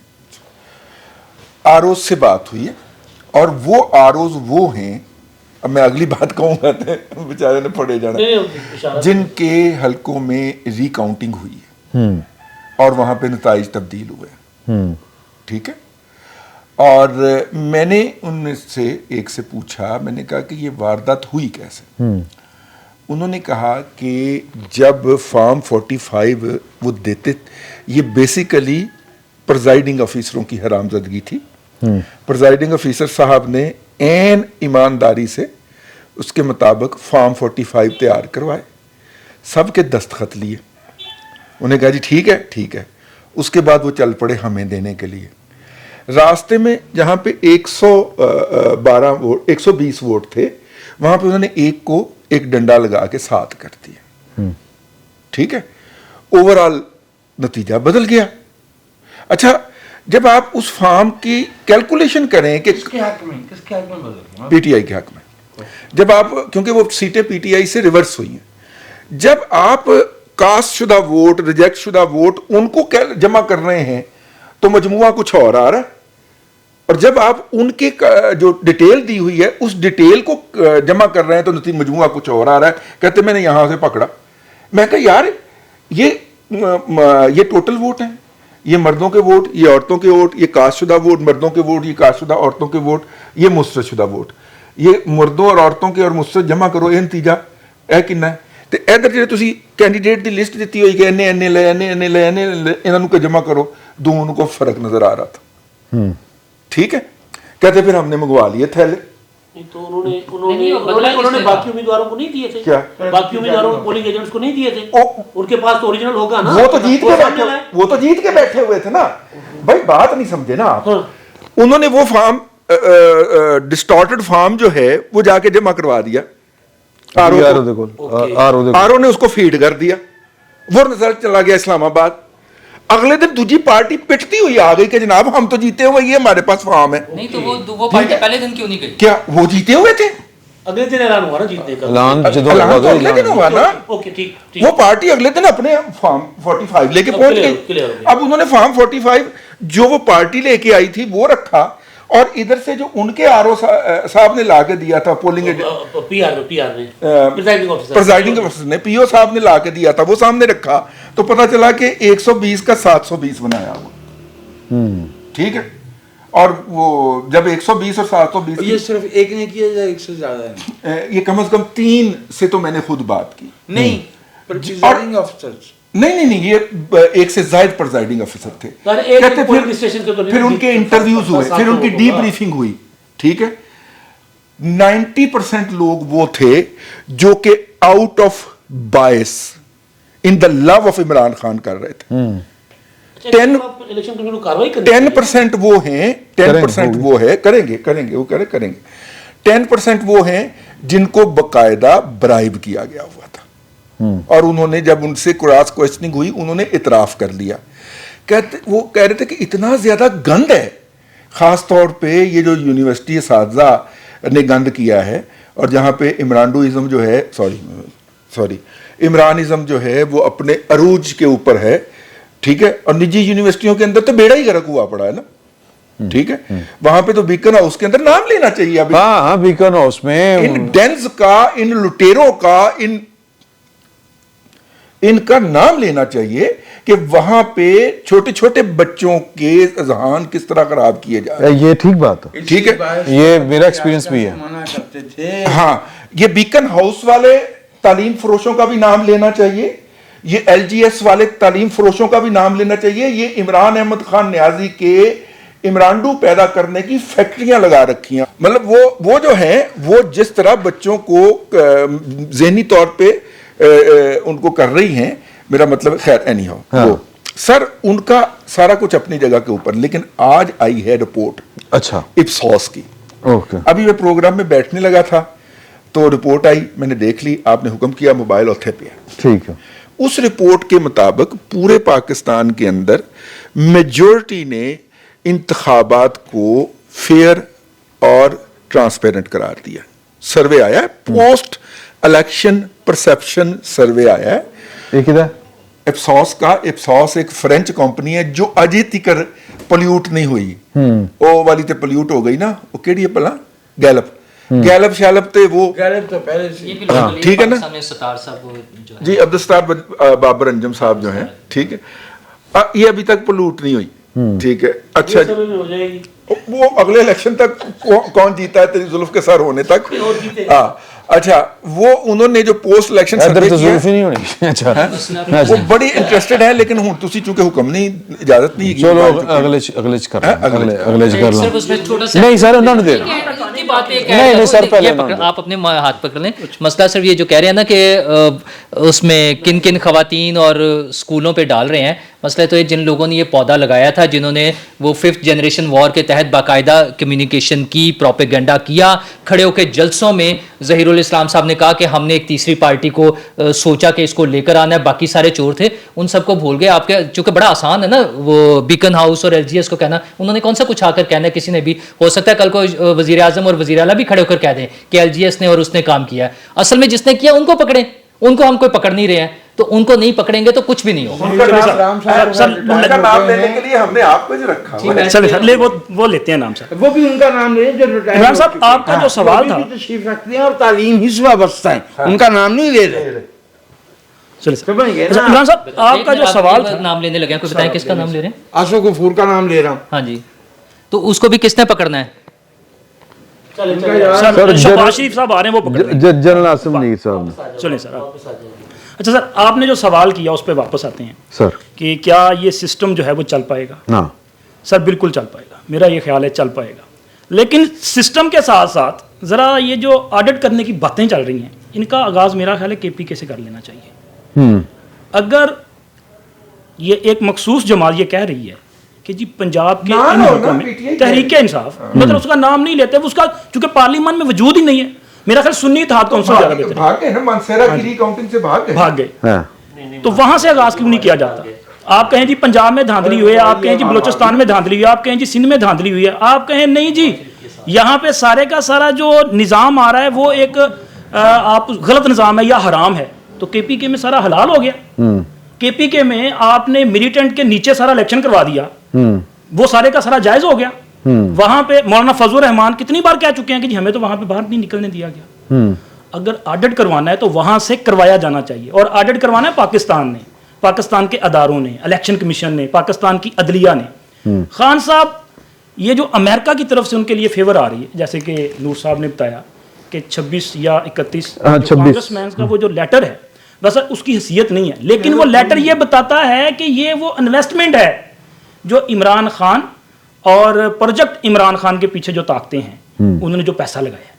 आरओ से बात हुई है और वो आरओ वो हैं, अब मैं अगली बात कहूँगा तो बेचारे ने पड़े जाना, जिनके हलकों में रिकाउंटिंग हुई है और वहाँ पे नताइज तब्दील हुए, ठीक है। और मैंने उनसे एक से पूछा, मैंने कहा कि ये वारदात हुई कैसे? उन्होंने कहा कि जब फॉर्म 45 वो देते, ये बेसिकली प्रिजाइडिंग ऑफिसरों की हरामजदगी थी प्रिजाइडिंग ऑफिसर साहब ने एन ईमानदारी से उसके मुताबिक फॉर्म 45 तैयार करवाए, सबके दस्तखत लिए, उन्हें कहा जी ठीक है। उसके बाद वो चल पड़े हमें देने के लिए। रास्ते में जहाँ पे 112 वोट 120 वोट थे, वहाँ पे उन्होंने एक को एक डंडा लगा के 7 कर दिया। ठीक है, ओवरऑल नतीजा बदल गया। अच्छा, जब आप उस फॉर्म की कैलकुलेशन करें कि किसके हक में बदल गया? पीटीआई के हक में, जब आप, क्योंकि वो सीटें पीटीआई से रिवर्स हुई हैं, जब आप कास्ट शुदा वोट, रिजेक्ट शुदा वोट उनको जमा कर रहे हैं तो मजमुआ कुछ और आ रहा है, और जब आप उनके जो डिटेल दी हुई है उस डिटेल को जमा कर रहे हैं तो मजमुआ कुछ और आ रहा है। कहते मैंने यहां से पकड़ा, मैं कहा यार ये टोटल वोट है, ये मर्दों के वोट, ये औरतों के वोट, ये कास्ट शुदा वोट मर्दों के वोट, ये कास्ट शुदा औरतों के वोट, ये मुस्तरद शुदा वोट, ये मर्दों और औरतों के और मुस्तरद जमा करो, ये नतीजा है कितना है। ਤੇ ਇਧਰ ਜਿਹੜੇ ਤੁਸੀਂ ਕੈਂਡੀਡੇਟ ਦੀ ਲਿਸਟ ਦਿੱਤੀ ਹੋਈ ਕਿ ਇੰਨੇ ਲੈ ਇਹਨਾਂ ਨੂੰ ਜਮਾ करो, दोनों को फर्क नजर आ रहा था। ठीक है, कहते फिर हमने मंगवा लिए थैले। तो उन्होंने बाकी उम्मीदवारों को नहीं दिए थे क्या? बाकी उम्मीदवारों को, पोलिंग एजेंट्स को नहीं दिए थे, उनके पास तो ओरिजिनल होगा ना, वो तो जीत के बैठे हुए थे ना भाई, बात नहीं समझे ना आप। उन्होंने वो फॉर्म डिस्टॉर्टेड फॉर्म जो है वो जाके जमा करवा दिया आरओ ने, उसको फीड कर दिया, वो रिजल्ट चला गया इस्लामाबाद। अगले दिन दूसरी पार्टी पिटती हुई आ गई कि जनाब हम तो जीते हुए, ये हमारे पास फॉर्म है। नहीं तो वो पार्टी पहले दिन क्यों नहीं गई? क्या वो जीते हुए थे? अगले दिन ऐलान हुआ ना जीतने का, अगले दिन हुआ ना। ओके, ठीक। वो पार्टी अगले दिन अपने फॉर्म 45 लेके पहुंच गई। अब उन्होंने फॉर्म 45 जो वो पार्टी लेके आई थी वो रखा, और इधर से जो उनके आरओ साहब ने लाके दिया था, पोलिंग प्रिजाइडिंग ऑफिसर ने, पीओ साहब ने लाके दिया था, वो सामने रखा, तो पता चला कि 120 का 720 बनाया हुआ। ठीक है, और वो जब 120 और 720, ये सिर्फ एक ने किया या एक से ज्यादा ने? ये कम से कम 3 से तो मैंने खुद बात की। नहीं, प्रिजाइडिंग ऑफिसर्स नहीं, ये एक से ज्यादा प्रिजाइडिंग ऑफिसर थे। कहते फिर उनके इंटरव्यूज हुए, फिर उनकी डीब्रीफिंग हुई। ठीक है, 90% लोग वो थे जो कि out of bias in the love of Imran Khan कर रहे थे। 10% वो हैं, 10% वो है, करेंगे वो करेंगे। 10% वो हैं जिनको बकायदा ब्राइब किया गया हुआ था, और उन्होंने जब उनसे क्रॉस क्वेश्चनिंग हुई उन्होंने इतराफ कर लिया। वो कह रहे थे कि इतना ज्यादा गंद है, खास तौर पे ये जो यूनिवर्सिटी साजा ने गंद किया है, और जहां पे इमरानडूइज्म जो है, सॉरी इमरानिज्म जो है वो अपने अरूज के ऊपर है। ठीक है, और निजी यूनिवर्सिटियों के अंदर तो बेड़ा ही गर्क हुआ पड़ा है ना। ठीक है, वहां पे तो बीकन हाउस के अंदर नाम लेना चाहिए अभी। हाँ, बीकन हाउस में इन डेंस का, इन लुटेरों का, इनका नाम लेना चाहिए कि वहां पे छोटे छोटे बच्चों के अजहान किस तरह खराब किए जा रहे हैं। ये ठीक बात है, ठीक है, ये मेरा एक्सपीरियंस भी है। मना करते थे। हाँ, ये बीकन हाउस वाले तालीम फरोशों का भी नाम लेना चाहिए, ये एलजीएस वाले तालीम फरोशों का भी नाम लेना चाहिए। ये इमरान अहमद खान न्याजी के इमरानडू पैदा करने की फैक्ट्रियां लगा रखी हैं। मतलब वो जो है वो जिस तरह बच्चों को ज़हनी तौर पे उनको कर रही हैं, मेरा मतलब खैर एनी हाउ, वो सर उनका सारा कुछ अपनी जगह के ऊपर। लेकिन आज आई है रिपोर्ट, अच्छा, इप्सॉस की। ओके, अभी मैं प्रोग्राम में बैठने लगा था तो रिपोर्ट आई, मैंने देख ली, आपने हुक्म किया, मोबाइल औथे पे है। ठीक है, उस रिपोर्ट के मुताबिक पूरे पाकिस्तान के अंदर मेजॉरिटी ने इंतखाबात को फेयर और ट्रांसपेरेंट करार दिया। सर्वे आया है, पोस्ट इलेक्शन परसेप्शन सर्वे आया है, ये किधर? इप्सॉस का। इप्सॉस एक फ्रेंच कंपनी है जो अजे तिकर पोल्यूट नहीं हुई। ओ वाली तो पोल्यूट हो गई ना, वो केड़ी है भला? गैलप शैलप ते वो गैलप तो पहले से। ये भी ठीक है ना? सतार साहब जो है। जी, अब्दुलस्तार बाबर अंजम साहब जो है, ठीक है, ये अभी तक पोल्यूट नहीं हुई। ठीक है, अच्छा, हो जाएगी वो अगले इलेक्शन तक कौन जीता है तेरी जुल्फ के सर होने तक। अच्छा, वो उन्होंने जो पोस्ट इलेक्शन इधर सर्वे तो किया ज़रूरी नहीं होनी। अच्छा वो बड़ी इंटरेस्टेड है, लेकिन हुण तुसी चूंकि हुक्म नहीं, इजाजत नहीं है कि चलो बात चुके। अगले कर अगले- अगले कर सिर्फ लो। उसमें छोटा सा नहीं सर उन्होंने दे की बात ये कह नहीं, रहे हैं, नहीं, सर, ये पहले पकड़- उन्होंने- आप अपने हाथ पकड़ लें। मसला सिर्फ ये जो कह रहे हैं ना कि उसमें किन किन खवातीन और स्कूलों पे डाल रहे हैं, मसला तो ये जिन लोगों ने ये पौधा लगाया था, जिन्होंने वो 5th जनरेशन वॉर के तहत बाकायदा कम्युनिकेशन की, प्रोपेगेंडा किया, खड़े होकर जलसों में ज़हीरुल इस्लाम साहब ने कहा कि हमने एक तीसरी पार्टी को सोचा कि इसको लेकर आना है, बाकी सारे चोर थे, उन सबको भूल गए। आपके चूंकि बड़ा आसान है ना वो बीकन हाउस और LGS को कहना, उन्होंने कौन सा कुछ आकर कहना है, किसी ने भी, हो सकता है कल को वजीर आजम और वजीर आला भी खड़े होकर कह दें कि LGS ने और उसने काम किया है। असल में जिसने किया उनको पकड़े, उनको हम कोई पकड़ नहीं रहे हैं, तो उनको नहीं पकड़ेंगे तो कुछ भी नहीं होगा। उनका नाम लेने के लिए हमने आपको जो रखा हुआ है। चले सर, ले वो लेते हैं नाम सर। वो भी उनका नाम ले जो इमरान साहब, आपका जो सवाल था, तशरीफ रखते हैं और तालीम ही से वाबस्ता है, उनका नाम नहीं ले रहे। चले सर। समझ गए अच्छा, ना? इमरान साहब, आपका जो आप सवाल था, नाम लेने लगे हैं, कोई बताएं किसका नाम ले रहे हैं? आसो गफूर का नाम ले रहा हूँ। हाँ जी, तो उसको भी किसने पकड़ना है? सर शहबाज शरीफ साहब आ रहे हैं, वो पकड़ लेंगे। जनरल आसिम नीर साहब। चलें सर आप। अच्छा सर, आपने जो सवाल किया उस पर वापस आते हैं सर कि क्या ये सिस्टम जो है वो चल पाएगा। ना सर बिल्कुल चल पाएगा, मेरा ये ख्याल है चल पाएगा, लेकिन सिस्टम के साथ साथ ज़रा ये जो ऑडिट करने की बातें चल रही हैं, इनका आगाज़ मेरा ख्याल है KPK से कर लेना चाहिए। अगर ये एक मखसूस जमात ये कह रही है कि जी पंजाब के नाम इन हो हलकों ना, में PTI तहरीक इंसाफ, मतलब उसका नाम नहीं लेते, उसका चूंकि पार्लियामेंट में वजूद ही नहीं है, मेरा ख्याल सुन्नी इत्तेहाद कौंसिल ज़्यादा बेहतर है। भाग गए ना, मानसेरा की रिकाउंटिंग से भाग गए। हाँ तो वहां से आगाज क्यों नहीं किया जाता? आप कहें जी पंजाब में धांधली हुई है, आप कहें जी बलोचिस्तान में धांधली हुई है, आप कहें जी सिंध में धांधली हुई है, आप कहें नहीं जी यहाँ पे सारे का सारा जो निज़ाम आ रहा है वो एक आप गलत निज़ाम है या हराम है, तो KPK में सारा हलाल हो गया। KPK में आपने मिलिटेंट के नीचे सारा इलेक्शन करवा दिया, वो सारे का सारा जायज हो गया। वहां पे मौलाना फजल रहमान कितनी बार कह चुके हैं कि जी हमें तो वहां पे बाहर नहीं निकलने दिया गया। अगर ऑडिट करवाना है तो वहां से करवाया जाना चाहिए, और ऑडिट करवाना है पाकिस्तान ने, पाकिस्तान के अदारों ने, इलेक्शन कमीशन ने, पाकिस्तान की अदलिया ने। खान साहब, ये जो अमेरिका की तरफ से उनके लिए फेवर आ रही है, जैसे कि नूर साहब ने बताया कि 26 या 31 कांग्रेसमैन का वो जो लेटर है, बस उसकी हैसियत नहीं है, लेकिन वो लेटर ये बताता है कि ये वो इन्वेस्टमेंट है जो इमरान खान और प्रोजेक्ट इमरान खान के पीछे जो ताकते हैं, उन्होंने जो पैसा लगाया।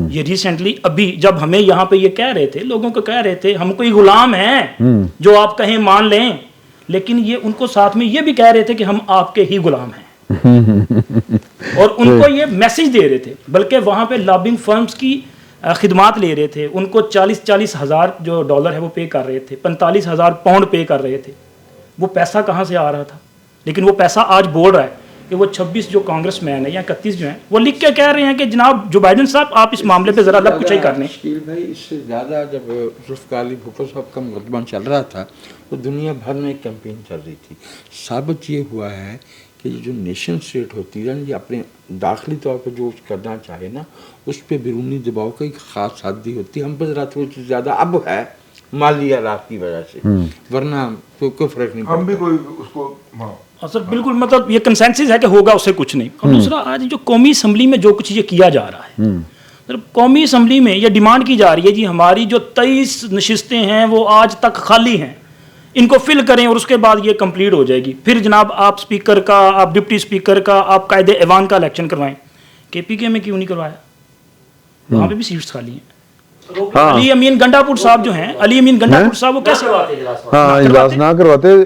ये रिसेंटली अभी जब हमें यहाँ पे ये कह रहे थे, लोगों को कह रहे थे हम कोई गुलाम हैं, जो आप कहें मान लें, लेकिन ये उनको साथ में ये भी कह रहे थे कि हम आपके ही गुलाम हैं। और उनको ये मैसेज दे रहे थे, बल्कि वहाँ पे लॉबिंग फर्म्स की खिदमात ले रहे थे, उनको 40 हज़ार जो डॉलर है वो पे कर रहे थे, 45,000 पाउंड पे कर रहे थे। वो पैसा कहाँ से आ रहा था? लेकिन वो पैसा आज बोल रहा है कि वो 26 जो कांग्रेसमैन है या 31 जो हैं, वो लिख के कह रहे हैं कि जनाब जो बाइडन साहब आप इस मामले पे ज़रा अलग कुछ ही कर लें। शकील भाई, इससे ज़्यादा जब जुल्फ़िकार भुट्टो साहब का मुकदमा चल रहा था तो दुनिया भर में कैंपेन चल रही थी। साबित ये हुआ है कि जो नेशन स्टेट होती है, ये अपने दाखिली तौर पर जो करना चाहे ना, उस पर बैरूनी दबाव का एक ख़ास हद होती है। हम पर ज़रा थोड़ी ज़्यादा अब है माली हालात की वजह से, वरना तो कोई फ़र्क नहीं हम भी पड़ता। कोई उसको और सर बिल्कुल, मतलब ये कंसेंसस है कि होगा, उससे कुछ नहीं। और दूसरा, आज जो कौमी असम्बली में जो कुछ ये किया जा रहा है, मतलब कौमी असम्बली में ये डिमांड की जा रही है जी हमारी जो 23 नशिस्तें हैं वो आज तक खाली हैं, इनको फिल करें और उसके बाद ये कंप्लीट हो जाएगी। फिर जनाब आप स्पीकर का, आप डिप्टी स्पीकर का, आप कायदे ऐवान का इलेक्शन करवाएं। KPK में क्यों नहीं करवाया? वहाँ पे भी सीट्स खाली हैं। अली अमीन गंडापुर साहब जो हैं, अली अमीन गंडापुर साहब वो कैसे हाँ इजलास ना करवाते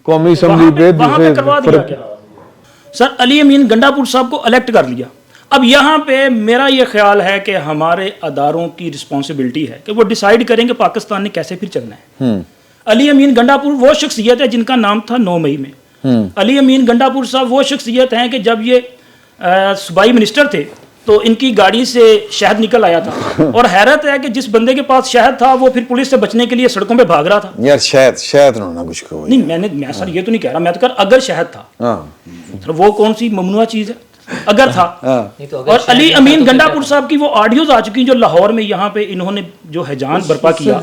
कौमी असम्बली पे वहाँ पे करवा दिया गया। सर अली अमीन गंडापुर साहब को इलेक्ट कर लिया। अब यहाँ पे मेरा ये ख्याल है कि हमारे अदारों की रिस्पॉन्सिबिलिटी है कि वो डिसाइड करेंगे पाकिस्तान ने कैसे फिर चलना है। अली अमीन गंडापुर वो शख्सियत है जिनका नाम था 9 मई में। अली अमीन गंडापुर साहब वो शख्सियत हैं कि जब ये सूबाई मिनिस्टर थे तो इनकी गाड़ी से शहद निकल आया था, और हैरत है कि जिस बंदे के पास शहद था वो फिर पुलिस से बचने के लिए सड़कों पे भाग रहा था। यार शहद ना कुछ कहो नहीं, मैं सर ये तो नहीं कह रहा, मैं तो कह रहा अगर शहद था, तो वो कौन सी ममनुआ चीज है अगर था। तो अगर और अली अमीन गंडापुर साहब की वो ऑडियोज आ चुकी जो लाहौर में यहाँ पे इन्होंने जो हैजान बर्पा किया,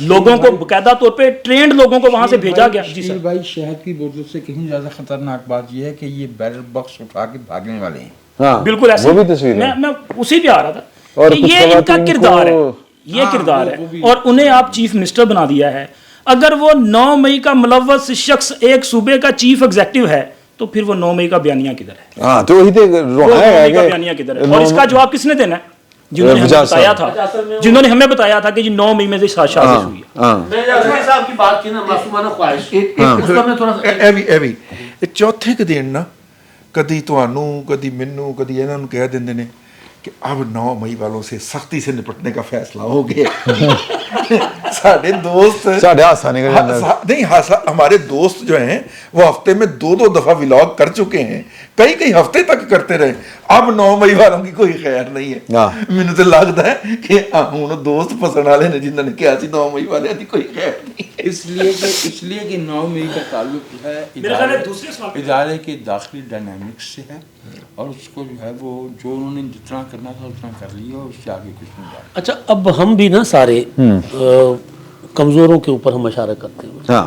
लोगों को बकायदा तौर पे ट्रेंड लोगों को वहां से भेजा गया। जी सर भाई, शहद की बोतल से कहीं ज़्यादा खतरनाक बात यह है कि ये बैरल बॉक्स उठा के भागने वाले हैं। हाँ, बिल्कुल ऐसे वो भी तस्वीर है। मैं उसी पे आ रहा था और कि कुछ ये इनका खवातीन किरदार है। को یہ کردار ہے اور انہیں آپ چیف منسٹر بنا دیا ہے. اگر وہ 9 مئی کا ملوث شخص ایک صوبے کا چیف ایگزیکٹو ہے تو پھر وہ 9 مئی کا بیانیہ کدھر ہے؟ ہاں تو وہی تو 9 مئی کا بیانیہ کدھر ہے؟ اور اس کا جواب کس نے دینا ہے؟ جنہوں نے ہمیں بتایا تھا کہ جی 9 مئی میں سے سازش ہوئی ہے. میں جعفری صاحب کی بات کی نا معصومانہ خواہش اس پر میں تھوڑا ਐਵੇਂ ਚੌਥੇ ਕੁ ਦਿਨ ਨਾ ਕਦੀ ਤੁਹਾਨੂੰ ਕਦੀ ਮੈਨੂੰ ਕਦੀ ਇਹਨਾਂ ਨੂੰ ਕਹਿ ਦਿੰਦੇ ਨੇ کہ اب 9 مئی والوں سے سختی سے نپٹنے کا فیصلہ ہو گیا. ساڑھے دوست نہیں ہمارے دوست جو ہیں وہ ہفتے میں 2 دفعہ ولاگ کر چکے ہیں, کئی ہفتے تک کرتے رہے. اب 9 مئی والوں کی کوئی خیر نہیں ہے. مجھے تو لگتا ہے کہ ہوں دوست پسند والے نے جنہوں نے کہا سی 9 مئی والے کی کوئی خیر نہیں. اس لیے کہ 9 مئی کا تعلق ہے ادارے کے داخلی ڈائنامکس سے ہے اور اس کو جو ہے وہ جو انہوں نے جتنا کرنا تھا اتنا کر لیا اور اس سے آگے کچھ نہیں جانا. اچھا اب ہم بھی نا سارے کمزوروں کے اوپر ہم اشارہ کرتے ہیں.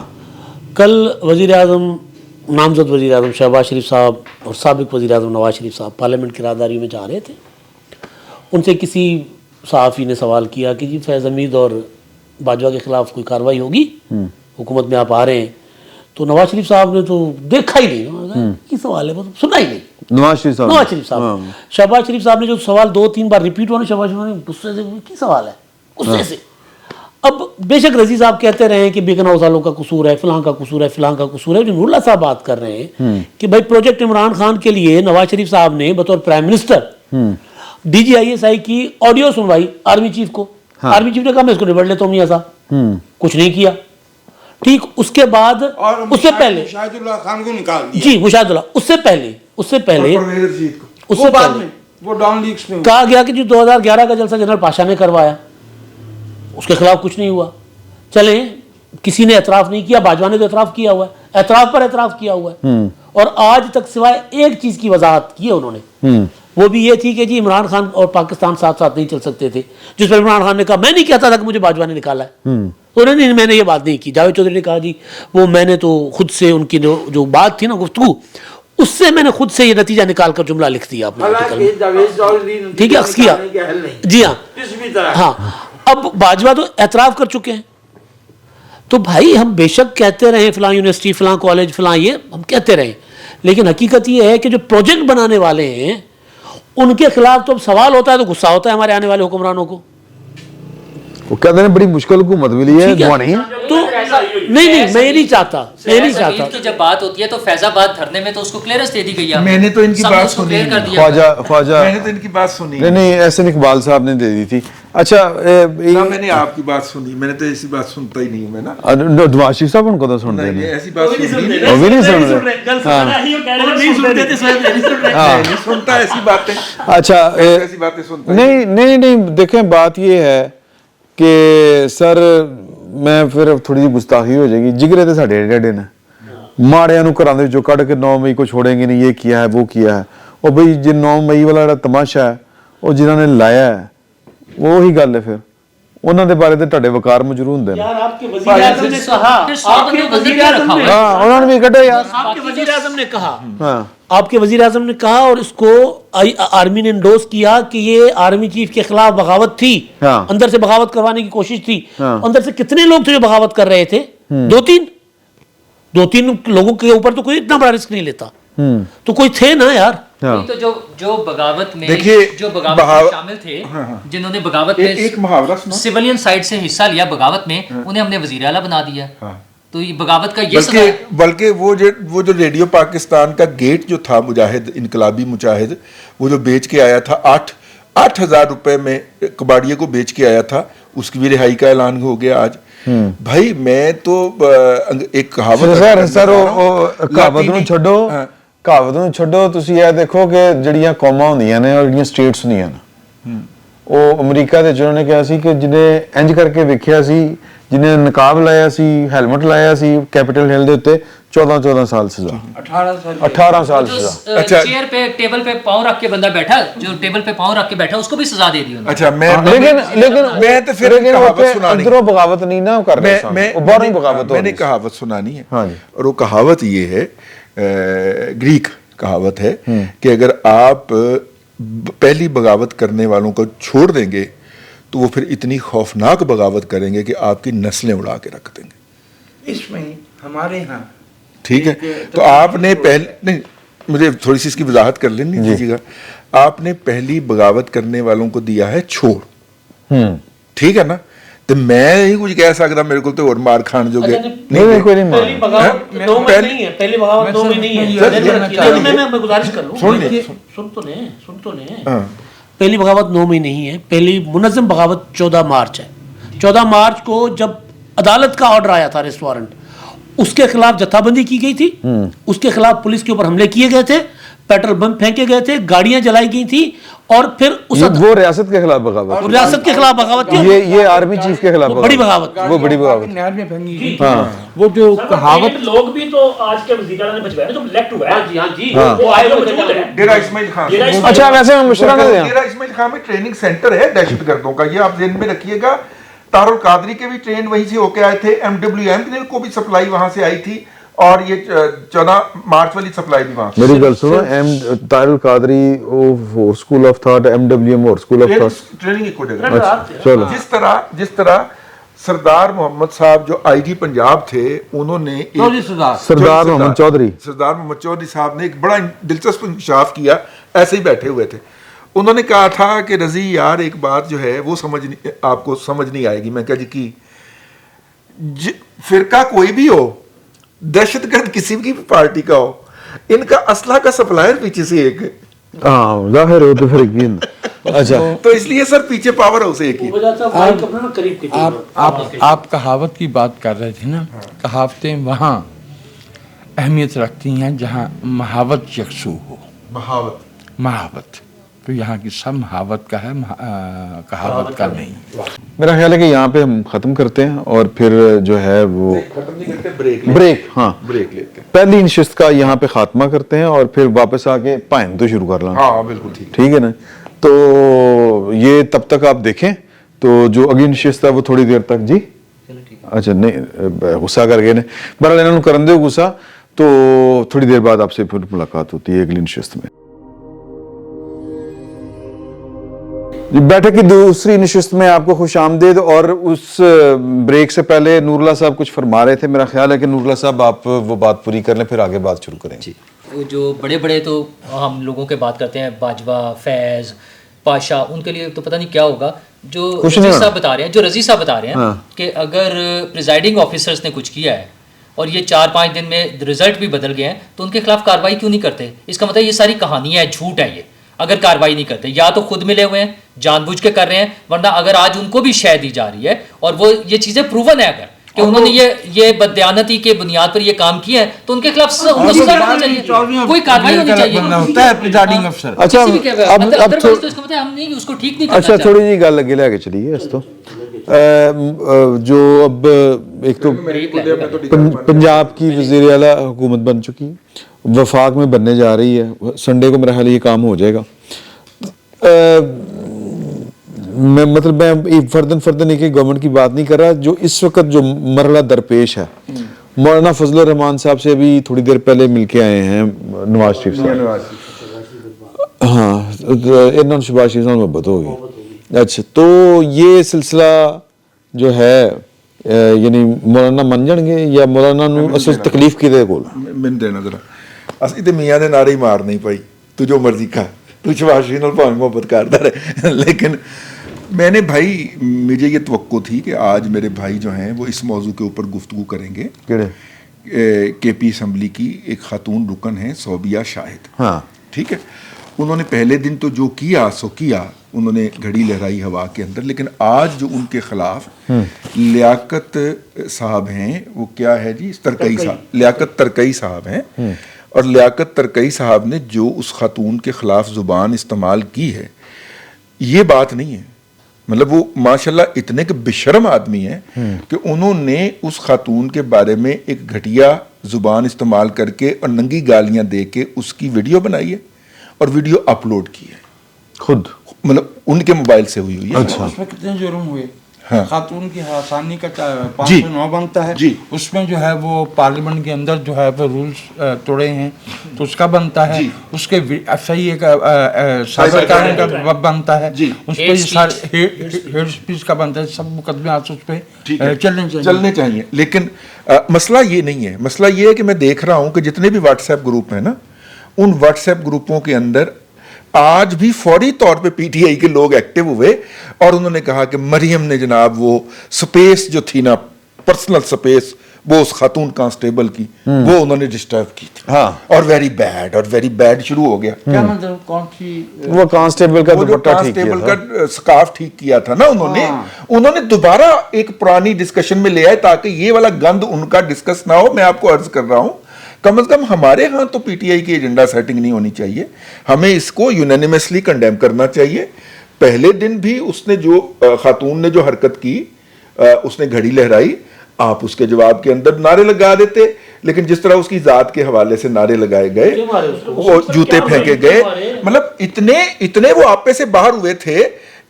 کل وزیر اعظم نامزد وزیر اعظم شہباز شریف صاحب اور سابق وزیر اعظم نواز شریف صاحب پارلیمنٹ کی راہداری میں جا رہے تھے. ان سے کسی صحافی نے سوال کیا کہ جی فیض حمید اور باجوہ کے خلاف کوئی کارروائی ہوگی, حکومت میں آپ آ رہے ہیں. تو نواز شریف صاحب نے تو دیکھا ہی نہیں, یہ سوال ہے سنا ہی نہیں. نواز شریف صاحب شہباز شریف صاحب نے جو سوال 2-3 بار ریپیٹ ہوا نا, شہباز شریف نے غصے سے کی سوال ہے غصے سے. اب بے شک رضی صاحب کہتے رہے ہیں کہ بیگنہ والوں کا قصور ہے, فلاں کا قصور ہے, فلاں کا قصور ہے. جو نور اللہ صاحب بات کر رہے ہیں کہ بھائی پروجیکٹ عمران خان کے لیے نواز شریف صاحب نے بطور پرائم منسٹر DGISI کی آڈیو سنوائی آرمی چیف کو. آرمی چیف نے کہا میں اس کو نبڑ لیتا ہوں میاں صاحب, کچھ نہیں کیا. ٹھیک, اس کے بعد اس سے پہلے مشاہد اللہ خان کو نکال دیا. جی مشاہد اللہ, اس سے پہلے وہ ڈاؤن لیگز میں کہا گیا کہ جو 2011 کا جلسہ جنرل پاشا نے کروایا اس کے خلاف کچھ نہیں ہوا. چلیں کسی نے اعتراف نہیں کیا, باجوہ نے تو اعتراف کیا ہوا ہے, اعتراف پر اعتراف کیا ہوا ہے. اور آج تک سوائے ایک چیز کی وضاحت کی ہے انہوں نے, وہ بھی یہ تھی کہ جی عمران خان اور پاکستان ساتھ ساتھ نہیں چل سکتے تھے, جس پر عمران خان نے کہا میں نہیں کہتا تھا کہ مجھے باجوہ نے نکالا ہے. انہوں نے میں نے یہ بات نہیں کی. جاوید چودھری نے کہا جی وہ میں نے تو خود سے ان کی جو بات تھی نا گفتگو, اس سے میں نے خود سے یہ نتیجہ نکال کر جملہ لکھ دیا آپ نے. ٹھیک ہے, کیا جی ہاں اب باجوہ تو اعتراف کر چکے ہیں. تو بھائی ہم بے شک کہتے رہے فلاں یونیورسٹی فلاں کالج فلاں یہ ہم کہتے رہے, لیکن حقیقت یہ ہے کہ جو پروجیکٹ بنانے والے ہیں ان کے خلاف تو اب سوال ہوتا ہے تو غصہ ہوتا ہے ہمارے آنے والے حکمرانوں کو. وہ کہتے ہیں بڑی مشکل حکومت ملی ہے تو نہیں میں یہ نہیں چاہتا کی جب بات ہوتی ہے تو فیض آباد دھرنے میں تو اس کو کلیئرنس دے دی گئی ہے. میں نے تو ان کی بات سنی, خواجہ میں نے تو ان کی بات سنی نہیں احسن اقبال صاحب نے دے دی تھی. اچھا میں نے آپ کی بات سنی, میں نے تو ایسی بات سنتا ہی نہیں ہوں میں نا. نواز شریف صاحب ان کو تو سنتے نہیں, ایسی بات وہ بھی نہیں سنتا ایسی باتیں. اچھا ایسی باتیں سنتا نہیں دیکھیں بات یہ ہے کہ سر میں پھر تھوڑی جی گستاخی ہو جائے گی. جگرے تو ساڈے ایڈے نے ماڑیاں نوں گھراں دے وچوں کڈ کے 9 مئی کو چھوڑیں گے نہیں, یہ کیا ہے وہ کیا ہے. اور بھئی جی 9 مئی والا جڑا تماشا ہے وہ جنہوں نے لایا ہے وہی گل ہے, پھر انہوں نے بارے تے ٹھڈے وقار مجرو ہوندے نے. یار آپ کے وزیر اعظم نے کہا, انہوں نے بھی کڈے یار, آپ کے وزیر اعظم نے کہا, آپ کے وزیر اعظم نے کہا اور اس کو آرمی نے انڈوس کیا کہ یہ آرمی چیف کے خلاف بغاوت تھی, اندر سے بغاوت کروانے کی کوشش تھی. اندر سے کتنے لوگ تھے جو بغاوت کر رہے تھے؟ 2-3 لوگوں کے اوپر تو کوئی اتنا بڑا رسک نہیں لیتا, تو کوئی تھے نا یار. تو جو بغاوت میں شامل تھے, جنہوں نے بغاوت میں ایک محاورہ سیولین سائڈ سے حصہ لیا بغاوت میں, انہیں ہم نے وزیر اعلیٰ بنا دیا. تو یہ بغاوت کا یہ بلکہ وہ جو ریڈیو پاکستان کا گیٹ جو تھا مجاہد انقلابی مجاہد, وہ جو بیچ کے آیا تھا 8,000 روپے میں کباڑیے کو بیچ کے آیا تھا, اس کی بھی رہائی کا اعلان ہو گیا آج. بھائی میں تو ایک کہاوت نوں چھڈو تسی یہ دیکھو کہ جڑیاں قوماں ہوندیاں نے اور جڑیاں سٹیٹس ہوندیاں نے, وہ امریکہ دے جنہوں نے کہا سی کہ جنہیں انج کر کے ویکھیا سی, جنہیں نقاب لایا سی, ہیلمٹ لایا سی کیپٹل ہل دے اوتے 14 سال سزا, 18 سال سزا. چیئر پہ ٹیبل پہ پاؤں رکھ کے بندہ بیٹھا, جو ٹیبل پہ پاؤں رکھ کے بیٹھا اس کو بھی سزا دے دی انہوں نے. اچھا لیکن اندروں بغاوت نہیں نہ کر رہے, باہروں بغاوت. میں نے کہاوت سنانی ہے, اور وہ کہاوت یہ ہے, گریک کہاوت ہے کہ اگر آپ پہلی بغاوت کرنے والوں کو چھوڑ دیں گے تو وہ پھر اتنی خوفناک بغاوت کریں گے کہ آپ کی نسلیں اڑا کے رکھ دیں گے. اس میں ہمارے ہاں ٹھیک ہے, تو آپ نے پہلے نہیں, مجھے تھوڑی سی اس کی وضاحت کر لینی دیجیے گا. آپ نے پہلی بغاوت کرنے والوں کو دیا ہے چھوڑ, ٹھیک ہے نا, تو میں نہیں کچھ کہہ سکتا, میرے کو تو اور مار کھان جو گئے نہیں کوئی نہیں پہلی بغاوت 9 میں نہیں ہے, پہلی بغاوت 9 میں نہیں ہے. میں گزارش کر لوں, سن تو لیں. پہلی بغاوت 9 میں نہیں ہے, پہلی منظم بغاوت 14 مارچ ہے. 14 مارچ کو جب عدالت کا آرڈر آیا تھا, ریسٹ وارنٹ, اس کے خلاف جتھا بندی کی گئی تھی, اس کے خلاف پولیس کے اوپر حملے کیے گئے تھے, پیٹرول بم پھینکے گئے تھے, گاڑیاں جلائی گئی تھی, اور پھر وہ ریاست کے خلاف بغاوت, ریاست کے خلاف بغاوت تھی, یہ آرمی چیف کے خلاف بڑی بغاوت, وہ بڑی بغاوت. نہر میں پھینکی گئی. وہ جو کہاوت, لوگ بھی تو آج کے وزیر اعلیٰ نے بھجوائے جو الیکٹ ہوا ہے. ہاں جی, وہ آئے ہوئے موجود ہیں. ڈیرا اسماعیل خان, اچھا ویسے میں مشورہ نہ دیں, ڈیرا اسماعیل خان میں ٹریننگ سینٹر ہے دہشت گردوں کا, یہ آپ ذہن میں رکھیے گا. طاہر القادری کے بھی ٹرین وہیں سے ہو کے آئے تھے, MWM کو بھی سپلائی وہاں سے آئی تھی, اور یہ 14 مارچ والی سپلائی بھی وہاں. میری گل سنو, Tahir Qadri school of thought, MWM اور اسکول آف تھاٹ ٹریننگ ایک جگہ. چلو, جس طرح سردار محمد صاحب جو IG پنجاب تھے, انہوں نے سردار محمد چودھری صاحب نے ایک بڑا دلچسپ انکشاف کیا, ایسے ہی بیٹھے ہوئے تھے. انہوں نے کہا تھا کہ رضی یار ایک بات جو ہے وہ آپ کو سمجھ نہیں آئے گی. میں کہا جی کی, فرقہ کوئی بھی ہو, دہشت گرد کسی بھی پارٹی کا ہو, ان کا اسلحہ کا سپلائر پیچھے سے ایک ہے. ہاں ظاہر ہو تو پھر اچھا, تو اس لیے سر پیچھے پاور ہاؤس ایک ہی. آپ کہاوت کی بات کر رہے تھے نا, کہاوتیں وہاں اہمیت رکھتی ہیں جہاں محاوت یکسو ہو. محاوت تو یہاں کی سب محاوت کا ہے, کہاوت کا نہیں. میرا خیال ہے کہ یہاں پہ ہم ختم کرتے ہیں, اور پھر جو ہے وہ بریک, ہاں بریک لیتے ہیں, پہلی نشست کا یہاں پہ خاتمہ کرتے ہیں, اور پھر واپس آ کے پائن تو شروع کر لیں. ہاں بالکل ٹھیک ہے نا. تو یہ تب تک آپ دیکھیں, تو جو اگلی نشست ہے وہ تھوڑی دیر تک. جی اچھا, نہیں غصہ کر گئے نے, بہرحال انہوں نے کرن دے غصہ, تو تھوڑی دیر بعد آپ سے پھر ملاقات ہوتی ہے اگلی نشست میں. بیٹھک کی دوسری نشست میں آپ کو خوش آمدید. اور اس بریک سے پہلے نور اللہ صاحب کچھ فرما رہے تھے, میرا خیال ہے کہ نور اللہ صاحب آپ وہ بات پوری کر لیں, پھر آگے بات شروع کریں. جی, جو بڑے بڑے تو ہم لوگوں کے بات کرتے ہیں, باجوہ, فیض, پاشا, ان کے لیے تو پتہ نہیں کیا ہوگا. جو رضی صاحب بتا رہے ہیں کہ اگر پریزائڈنگ آفیسرز نے کچھ کیا ہے اور یہ 4-5 دن میں رزلٹ بھی بدل گئے ہیں, تو ان کے خلاف کارروائی کیوں نہیں کرتے؟ اس کا مطلب یہ ساری کہانی ہے, جھوٹ ہے یہ. اگر کارروائی نہیں کرتے, یا تو خود ملے ہوئے ہیں, جان بوجھ کے کر رہے ہیں, ورنہ اگر آج ان کو بھی شے دی جا رہی ہے اور وہ یہ چیزیں پروون ہے اگر کہ انہوں نے یہ بددیانتی کے بنیاد پر یہ کام کیا ہے, تو ان کے خلاف سزا ہونی چاہیے, کوئی کارروائی ہونی چاہیے. اچھا اچھا تھوڑی جی گل اگے لے کے چلیے. اس تو جو اب ایک تو پنجاب کی وزیر اعلیٰ حکومت بن چکی, وفاق میں بننے جا رہی ہے, سنڈے کو میرا خیال یہ کام ہو جائے گا. مطلب میں فردن ایک گورنمنٹ کی بات نہیں کر رہا, جو اس وقت جو مرحلہ درپیش ہے, مولانا فضل الرحمان صاحب سے ابھی تھوڑی دیر پہلے مل کے آئے ہیں نواز شریف صاحب. ہاں, انہوں نے شہباز شریف صاحب میں محبت ہوگی. اچھا, تو یہ سلسلہ جو ہے یعنی مولانا من جان گے یا مولانا نو اصل تکلیف کی دے کول من دینا ذرا, اسی تے میاں نے نعرے مار نہیں پائی, تو جو مرضی کھا, تو شہباز شریف نال بھاویں محبت کردا رہے. لیکن میں نے بھائی, مجھے یہ توقع تھی کہ آج میرے بھائی جو ہیں وہ اس موضوع کے اوپر گفتگو کریں گے. KP اسمبلی کی ایک خاتون رکن ہیں صوبیہ شاہد. ہاں ٹھیک ہے, انہوں نے پہلے دن تو جو کیا سو کیا, انہوں نے گھڑی لہرائی ہوا کے اندر. لیکن آج جو ان کے خلاف لیاقت صاحب ہیں, وہ کیا ہے جی, ترکئی صاحب, لیاقت ترکئی صاحب ہیں. اور لیاقت ترکئی صاحب نے جو اس خاتون کے خلاف زبان استعمال کی ہے, یہ بات نہیں ہے. مطلب وہ ماشاءاللہ اتنے کہ بشرم آدمی ہیں کہ انہوں نے اس خاتون کے بارے میں ایک گھٹیا زبان استعمال کر کے اور ننگی گالیاں دے کے اس کی ویڈیو بنائی ہے اور ویڈیو اپلوڈ کی ہے خود, مطلب ان کے موبائل سے ہوئی ہے. اچھا, اس میں کتنے جرم ہوئے؟ खातून की आसानी का 509 बनता है जी। उसमें जो है वो पार्लियामेंट के अंदर जो है वो रूल्स तोड़े हैं तो उसका बनता है उसके सही एक साइबर क्राइम का बनता है उस पर हेड स्पीच का बनता है सब मुकदमे आज उस पर चलने चाहिए। लेकिन मसला ये नहीं है, मसला ये है कि मैं देख रहा हूं कि जितने भी व्हाट्सएप ग्रुप हैं ना, उन व्हाट्सएप ग्रुपों के अंदर आज भी फौरी तौर पे पीटीआई के लोग एक्टिव हुए और उन्होंने कहा कि मरियम ने जनाब वो स्पेस जो थी ना, पर्सनल स्पेस, वो उस खातून कांस्टेबल की वो उन्होंने डिस्टर्ब की थी। और वेरी बैड शुरू हो गया। क्या मतलब कौन सी वो कांस्टेबल का वो जो दुपट्टा ठीक किया कांस्टेबल था। का स्कार्फ ठीक किया था ना उन्होंने दोबारा एक पुरानी डिस्कशन में ले आए ताकि ये वाला गंद उनका डिस्कस ना हो। मैं आपको अर्ज कर रहा हूं कम से कम हमारे यहाँ तो पीटीआई की एजेंडा सेटिंग नहीं होनी चाहिए, हमें इसको यूनानिमसली कंडेम करना चाहिए। पहले दिन भी उसने जो खातून ने जो हरकत की, उसने घड़ी लहराई, आप उसके जवाब के अंदर नारे लगा देते, लेकिन जिस तरह उसकी जात के हवाले से नारे लगाए गए, वो जूते फेंके गए, मतलब इतने वो आपे से बाहर हुए थे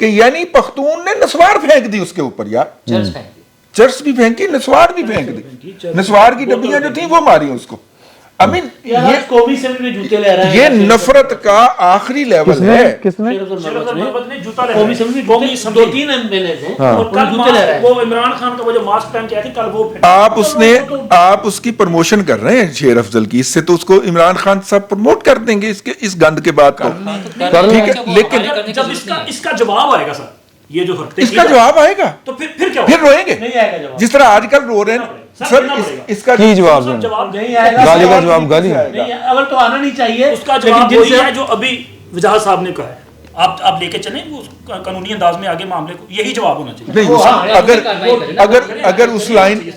कि यानी पख्तून ने नस्वार फेंक दी उसके ऊपर यार, चर्च भी फेंकी, नस्वार भी फेंक दी, नस्वार की डब्बियां जो थी वो मारी उसको। आई मीन ये नफरत का आखिरी लेवल है। किसने वो इमरान खान का वो जो मास्क पहन के आए थे कल, वो आप उसकी प्रमोशन कर रहे हैं शेर अफजल की, इससे तो उसको इमरान खान साहब प्रमोट कर देंगे इस गंद के बाद तो ठीक है। लेकिन जब इसका जवाब आएगा सर, ये जो हरकतें इसका जवाब आएगा तो फिर क्या फिर रोएंगे, जिस तरह आजकल रो रहे हैं सर। इसका की जवाब नहीं आएगा, गाली का जवाब गाली नहीं, अगर तो आना नहीं चाहिए। उसका जवाब वही है जो अभी वजाहत साहब ने कहा है, आप लेके चलें वो कानूनी अंदाज में आगे मामले को, यही जवाब होना चाहिए।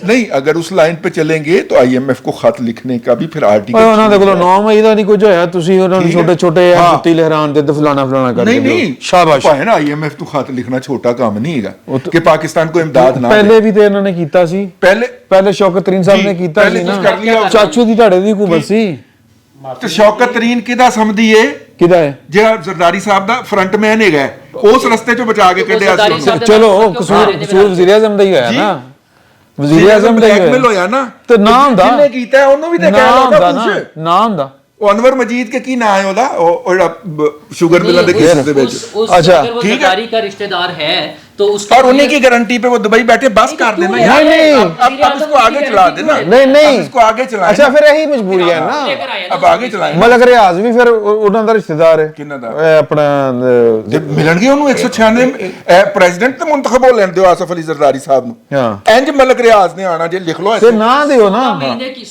नहीं, अगर उस लाइन पे चलेंगे तो आईएमएफ को खत लिखने का भी फिर आर्टिकल ਉਹਨਾਂ ਦੇ ਕੋਲ 9 ਮਈ ਦਾ ਨਹੀਂ ਕੁਝ ਹੋਇਆ, ਤੁਸੀਂ ਉਹਨਾਂ ਨੂੰ ਛੋਟੇ ਛੋਟੇ ਜੁੱਤੀ ਲਹਿਰਾਣ ਤੇ ਫਲਾਣਾ ਕਰਕੇ नहीं ਸ਼ਾਬਾਸ਼। ना आईएमएफ तो खत लिखना छोटा काम नहीं है कि पाकिस्तान को इमदाद ना ਪਹਿਲੇ ਵੀ ਤੇ ਇਹਨਾਂ ਨੇ ਕੀਤਾ ਸੀ, ਪਹਿਲੇ ਸ਼ੌਕਤ ਤਰੀਨ ਸਾਹਿਬ ਨੇ ਕੀਤਾ ਪਹਿਲੇ ਸੀ ਕੁਛ ਨਾ, ਕਰ ਲਿਆ। ਚਾਚੂ ਦੀ ਤੁਹਾਡੇ ਦੀ ਹਕੂਮਤ ਸੀ। ਤੇ ਸ਼ੌਕਤ ਤਰੀਨ ਕਿਹਦਾ ਸਮਝਦੀ ਏ? ਕਿਹਦਾ ਹੈ? ਜਿਹੜਾ ਜ਼ਰਦਾਰੀ ਸਾਹਿਬ ਦਾ ਫਰੰਟਮੈਨ ਹੈਗਾ, ਉਸ ਰਸਤੇ ਚੋਂ ਬਚਾ ਕੇ ਕੱਢਿਆ ਸੀ ਉਹਨੂੰ। ਚਲੋ ਕਸੂਰ ਵਜ਼ੀਰ ਆਜ਼ਮ ਦਾ ਹੀ ਹੋਇਆ ਨਾ, ਵਜ਼ੀਰ ਆਜ਼ਮ ਦਾ ਹੀ ਬਲੈਕਮੇਲ ਹੋਇਆ ਨਾ, ਤੇ ਨਾ ਹੁੰਦਾ, ਜਿਹਨੇ ਕੀਤਾ ਉਹਨੂੰ ਵੀ ਤਾਂ ਕਹਿ ਨਾ ਹੁੰਦਾ ਲਓ ਨਾ, ਕੁਛ। ਨਾ ਹੁੰਦਾ। ਉਹ ਅਨਵਰ ਮਜੀਦ ਕੇ ਕੀ ਨਾਂ ਹੈ ਉਹਦਾ, ਉਹ ਜਿਹੜਾ ਸ਼ੂਗਰ ਮਿਲਾਂ ਦੇ ਕੇਸ ਦੇ ਵਿੱਚ। अच्छा, अगर वो ठीक है। सरकारी का रिश्तेदार है तो उसके और उन्हीं लिए- की गारंटी पे वो दुबई बैठे, बस कर देना क्यों यार। नहीं, अब इसको आगे चला देना, नहीं अब इसको आगे चलाएं। अच्छा फिर यही मजबूरी है ना, लेकर आया ना अब आगे चलाएं। ਮਲਕ ਰਿਆਜ਼ ਵੀ ਫਿਰ ਉਹਨਾਂ ਦਾ ਰਿਸ਼ਤੇਦਾਰ ਹੈ। ਕਿਹਨਾਂ ਦਾ? ਇਹ ਆਪਣਾ ਜੇ ਮਿਲਣਗੇ ਉਹਨੂੰ 196 ਪ੍ਰੈਜ਼ੀਡੈਂਟ ਤੇ ਮੁੰਤਖਬ ਹੋ ਲੈਣ ਦਿਓ ਆਸਫ ਅਲੀ ਜ਼ਰਦਾਰੀ ਸਾਹਿਬ ਨੂੰ। ਹਾਂ। ਇੰਜ ਮਲਕ ਰਿਆਜ਼ ਨੇ ਆਣਾ, ਜੇ ਲਿਖ ਲਓ ਤੇ ऐसे। ਨਾ ਦਿਓ ਨਾ।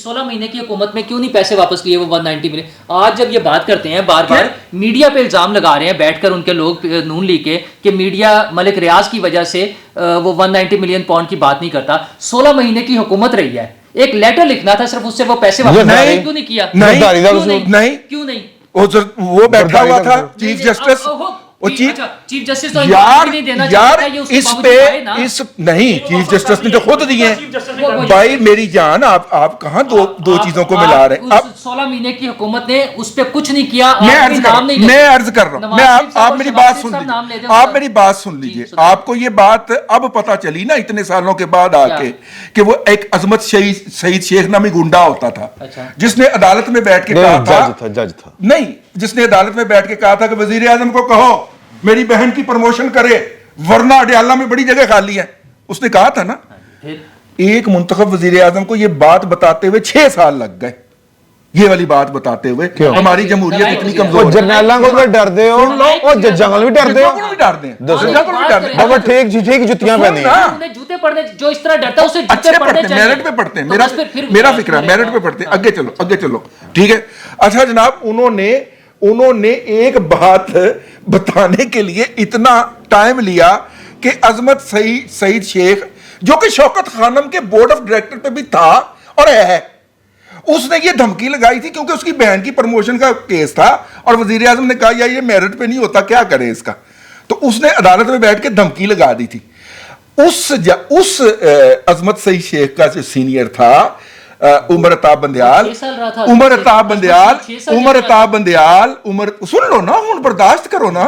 16 महीने की हुकूमत में क्यों नहीं पैसे वापस लिए वो 190 मिलियन? आज जब ये बात करते हैं बार बार मीडिया पे इल्जाम लगा रहे हैं बैठकर उनके लोग नून लीग के कि मीडिया मलिक रियाज की वजह से वो 190 मिलियन पाउंड की बात नहीं करता। 16 महीने की हुकूमत रही है, एक लेटर लिखना था सिर्फ, उससे वो पैसे वापस नहीं, क्यों नहीं किया? नहीं, क्यों नहीं? नहीं। क्यों नहीं? वो बैठा हुआ था चीफ जस्टिस, वो चीफ जस्टिस तो यार नहीं देना यार चाहता है, ये उसके इस बावजूद पे आए ना। इस नहीं, चीफ जस्टिस ने तो खुद दिए हैं। भाई मेरी जान, आप कहां दो चीजों को मिला रहे हैं? अब 16 महीने की हुकूमत ने उस पे कुछ नहीं किया। मैं आप अर्ज भी कर नाम नहीं लेते। मैं अर्ज कर रहा हूं, मैं आप मेरी बात सुन नाम ले लीजिए, दो आप उसका। मेरी बात सुन लीजिए। सुनिए। आपको ये बात अब पता चली ना इतने सालों के बाद आके कि वो एक अजमत सईद शेख नामी गुंडा होता था, अच्छा। जिसने अदालत में बैठ के कहा जज था नहीं, जिसने अदालत में बैठ के कहा था कि वजीर आजम को कहो मेरी बहन की प्रमोशन करे वरना अडयाला में बड़ी जगह खाली है। उसने कहा था ना। एक मुंतखब वजीर आजम को ये बात बताते हुए 6 साल लग गए, ये वाली बात बताते हुए। हमारी जमहूरियत इतनी कमजोर है। जरनैलों को भी डरते हो और जज्जां को भी डरते हो। जज्जां को भी डरते हैं, दसो। जज्जां को भी डरते हैं। बाबा ठीक जुत्तियां पहनी हैं। उन्हें जूते पड़ने, जो इस तरह डरता है उसे जूते अच्छे पड़ने पढ़ते हैं, चाहिए। मेरिट पे पढ़ते हैं। तो बस फिर मेरा फिक्र है, मेरिट पे पढ़ते हैं। आगे चलो ठीक है। अच्छा जनाब, उन्होंने एक बात बताने के लिए इतना टाइम लिया कि अजमत सईद शेख, जो कि शौकत खानम के बोर्ड ऑफ डायरेक्टर पे भी था और है, उसने ये धमकी लगाई थी क्योंकि उसकी बहन की प्रमोशन का केस था और वजीर आजम ने कहा यार ये मेरिट पे नहीं होता, क्या करें इसका। तो उसने अदालत में बैठ के धमकी लगा दी थी। उस अजमत सईद शेख का जो सीनियर था उमर अताब बंदयाल, सुन लो ना, हूं बर्दाश्त करो ना।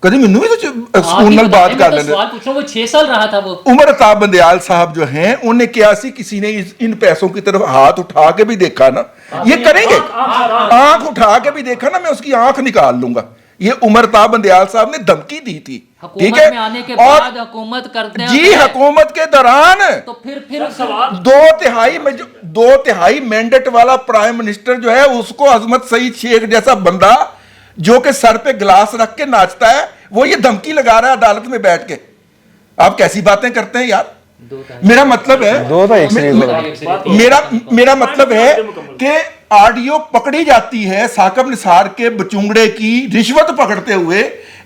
कभी मैनू भी तो सुकून नाल बात कर लेंगे। सवाल पूछ रहा हूं, वो 6 साल रहा था वो। उमर अताब बंदयाल साहब जो हैं उन्हें क्या सी किसी ने इन पैसों की तरफ हाथ उठा के भी देखा ना, ये करेंगे, आंख उठा के भी देखा ना, मैं उसकी आंख निकाल लूंगा। ये उमर अताब बंदयाल साहब ने धमकी दी थी, ठीक है, में आने के बाद हुकूमत करते जी हुकूमत के दौरान तो फिर सवाल 2/3 मैंडेट वाला प्राइम मिनिस्टर जो है उसको अजमत सईद शेख जैसा बंदा जो कि सर पे गिलास रख के नाचता है, वो ये धमकी लगा रहा है अदालत में बैठ के। आप कैसी बातें करते हैं यार। मेरा मतलब है मेरा मतलब है कि ऑडियो पकड़ी जाती है साकब निसार के बचुंगड़े की रिश्वत पकड़ते हुए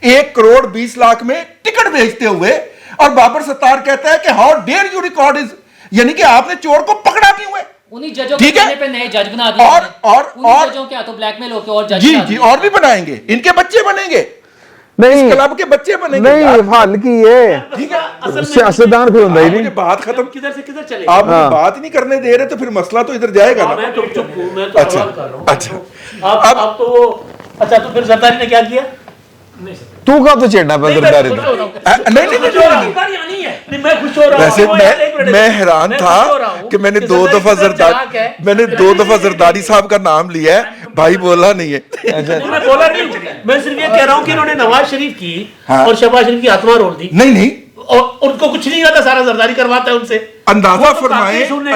1 करोड़ 20 लाख में टिकट बेचते हुए, और बाबर सत्तार कहता है कि how dare you record is, यानी कि आपने चोर को पकड़ा क्यों है। उन्हीं जजों के कहने पे नए जज बना दिए और जजों के हाथों ब्लैकमेल होकर और जज जी बना जी दिए। और भी बनाएंगे, इनके बच्चे बनेंगे, नहीं क्लब के बच्चे बनेंगे। नहीं हल की है, ठीक है, सियासतदान फिर होता ही नहीं। मुझे बात खत्म, किधर से किधर चले। आप मुझे बात ही नहीं करने दे रहे तो फिर मसला तो इधर जाएगा ना। मैं चुप हूं, मैं तो अच्छा, सवाल कर रहा हूं। अच्छा। आप तो वो अच्छा, तो फिर जरदारी ने क्या किया? तू का तो चेड़ना पे जरदारी खुश हो रहा हूं। नहीं नहीं नहीं, मैं खुश हो रहा हूं। वैसे वो यार, एक मिनट, मैं हैरान मैं था खुश हो रहा हूं कि मैंने कि 2 दफा जरदारी चालाक है। मैंने 2 दफा जरदारी साहब का नाम लिया है, भाई बोला नहीं है। नहीं, मैं बोला नहीं, मैं सिर्फ ये कह रहा हूं कि इन्होंने नवाज शरीफ की हाँ। और शहबाज शरीफ की आत्मा रोल दी, नहीं नहीं, और उनको कुछ नहीं आता, सारा जरदारी करवाता है उनसे। अंदाजा वो तो फरमाए काफी सुनने-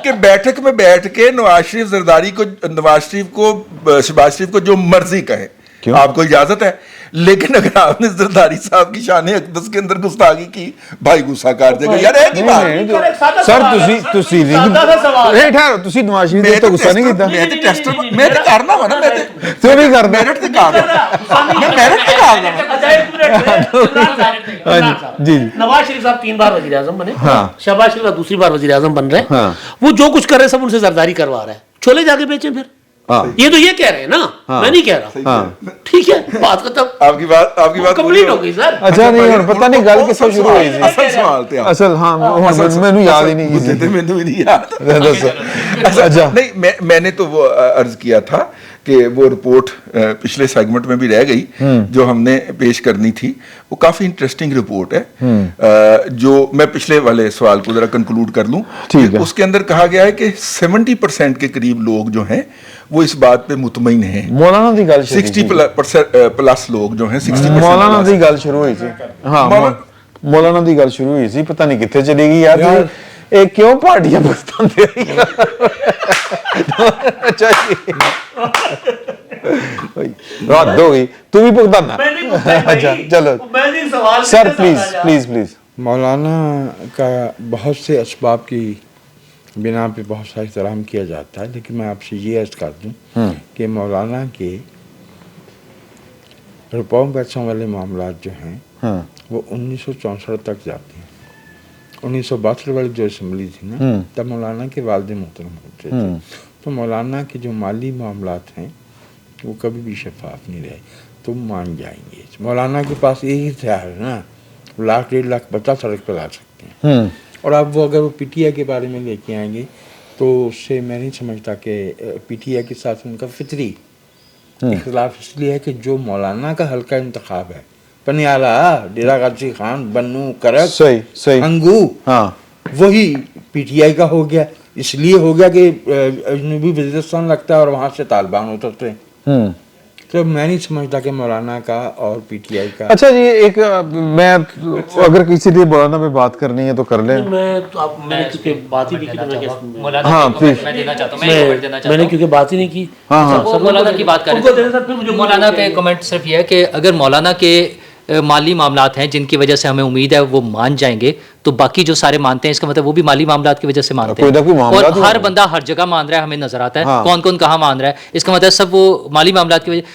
कि बैठक में बैठ के नवाज शरीफ जरदारी को, नवाज शरीफ को, शहबाज शरीफ को जो मर्जी कहे, आपको इजाजत है, लेकिन अगर आपने जरदारी साहब की शान अक़दस के अंदर गुस्ताखी की, भाई गुस्सा कर देगा यार। एक ही बात, सर ਤੁਸੀਂ ਨਹੀਂ ਠਹਿਰੋ, ਤੁਸੀਂ ਨਵਾਜ਼ ਸ਼ਰੀਫ ਤੇ ਗੁੱਸਾ ਨਹੀਂ ਕੀਤਾ। मैं तो टेस्टर, मैं तो करना वा ना, मैं तो ਤੂੰ ਵੀ ਕਰਦਾ मेरिट ते कर मैं मेरिट ते कर जी नवाज शरीफ साहब 3 बार वजीर आजम बने, हाँ। शहबाज शरीफ साहब दूसरी बार वजीर आजम बन रहे हैं, हाँ। वो जो कुछ कर रहे हैं सब उनसे जरदारी करवा रहे हैं, छोले जाके बेचें फिर। हाँ। ये तो ये कह रहे हैं ना, मैं नहीं कह रहा। हाँ। ठीक है, बात खत्म, आपकी बात कंप्लीट हो गई सर। अच्छा नहीं ਹੁਣ ਪਤਾ ਨਹੀਂ ਗੱਲ ਕਿੱਥੋਂ ਸ਼ੁਰੂ ਹੋਈ ਸੀ। असल सवाल थे ਅਸਲ ਹਾਂ ਹੁਣ ਮੈਨੂੰ ਯਾਦ ਹੀ नहीं मुझे तो मैंने भी नहीं याद। ਦੱਸੋ। अच्छा नहीं, मैंने तो वो अर्ज किया था कि वो रिपोर्ट पिछले सेगमेंट में भी रह गई, जो हमने पेश करनी थी, वो काफी इंटरेस्टिंग रिपोर्ट है। जो मैं पिछले वाले सवाल को जरा कंक्लूड कर लूं, ठीक है। उसके अंदर कहा गया है कि 70% के करीब लोग जो हैं वो इस बात पे मुतमईन हैं। ਮੌਲਾਨਾ ਦੀ ਗੱਲ ਸ਼ੁਰੂ 60+ लोग जो हैं 60% ਮੌਲਾਨਾ ਦੀ ਗੱਲ ਸ਼ੁਰੂ ਹੋਈ ਸੀ। ਹਾਂ ਮੌਲਾਨਾ ਦੀ ਗੱਲ ਸ਼ੁਰੂ ਹੋਈ ਸੀ, ਪਤਾ ਨਹੀਂ ਕਿੱਥੇ ਚਲੀ ਗਈ ਯਾਰ। ਇਹ ਕਿਉਂ ਪਾਰਟੀਆਂ ਬਸਤਾਂਦੇ ਅੱਛਾ रात हो गई, तू भी भुगताना। अच्छा चलो सर, प्लीज। मौलाना का बहुत से असबाब की बिना पे बहुत सा एहतराम किया जाता है, लेकिन मैं आपसे ये अर्ज कर दूं कि मौलाना के रुपयों पैसों वाले मामला जो हैं वो 1964 तक जाते हैं। 1962 वाली जो असम्बली थी ना, तब मौलाना के वालिद मोहतरम होते थे, तो मौलाना के जो माली मामलात हैं वो कभी भी शफाफ नहीं रहे, तुम मान जाएंगे। मौलाना के पास यही हथियार है ना, 1,00,000-1,50,000 बच्चा सड़क पर ला सकते हैं। और अब वो अगर वो पीटीआई के बारे में लेके आएंगे तो उससे मैं नहीं समझता कि पीटीआई के साथ उनका फितरी इख्तिलाफ इसलिए है कि जो मौलाना का हल्का इंतखाब है, पनियाला, डेरा गाजी खान, बन्नू, करक, सही अंगू, हाँ, वही पीटीआई का हो गया। इसलिए हो गया कि अजनबी वज़ीरिस्तान लगता है और वहाँ से तालिबान उतरते हैं। तो मैं नहीं समझता कि मौलाना का और पीटीआई का। अच्छा जी, एक मैं अगर किसी लिए मौलाना पे बात करनी है तो कर लें। मैंने क्योंकि बात ही नहीं की, हाँ प्लीज, मैं देना चाहता हूं, मैं कमेंट देना चाहता मैंने हूं। क्योंकि बात ही नहीं की। वो मौलाना की बात करें, मौलाना पे कमेंट सिर्फ ये है कि अगर मौलाना के माली मामलात हैं जिनकी वजह से हमें उम्मीद है वो मान जाएंगे, तो बाकी जो सारे मानते हैं इसका मतलब वो भी माली मामलात की वजह से मानते हैं। और हर बंदा हर जगह मान रहा है, हमें नजर आता है कौन कौन कहाँ मान रहा है। इसका मतलब सब वो माली मामलात की वजह।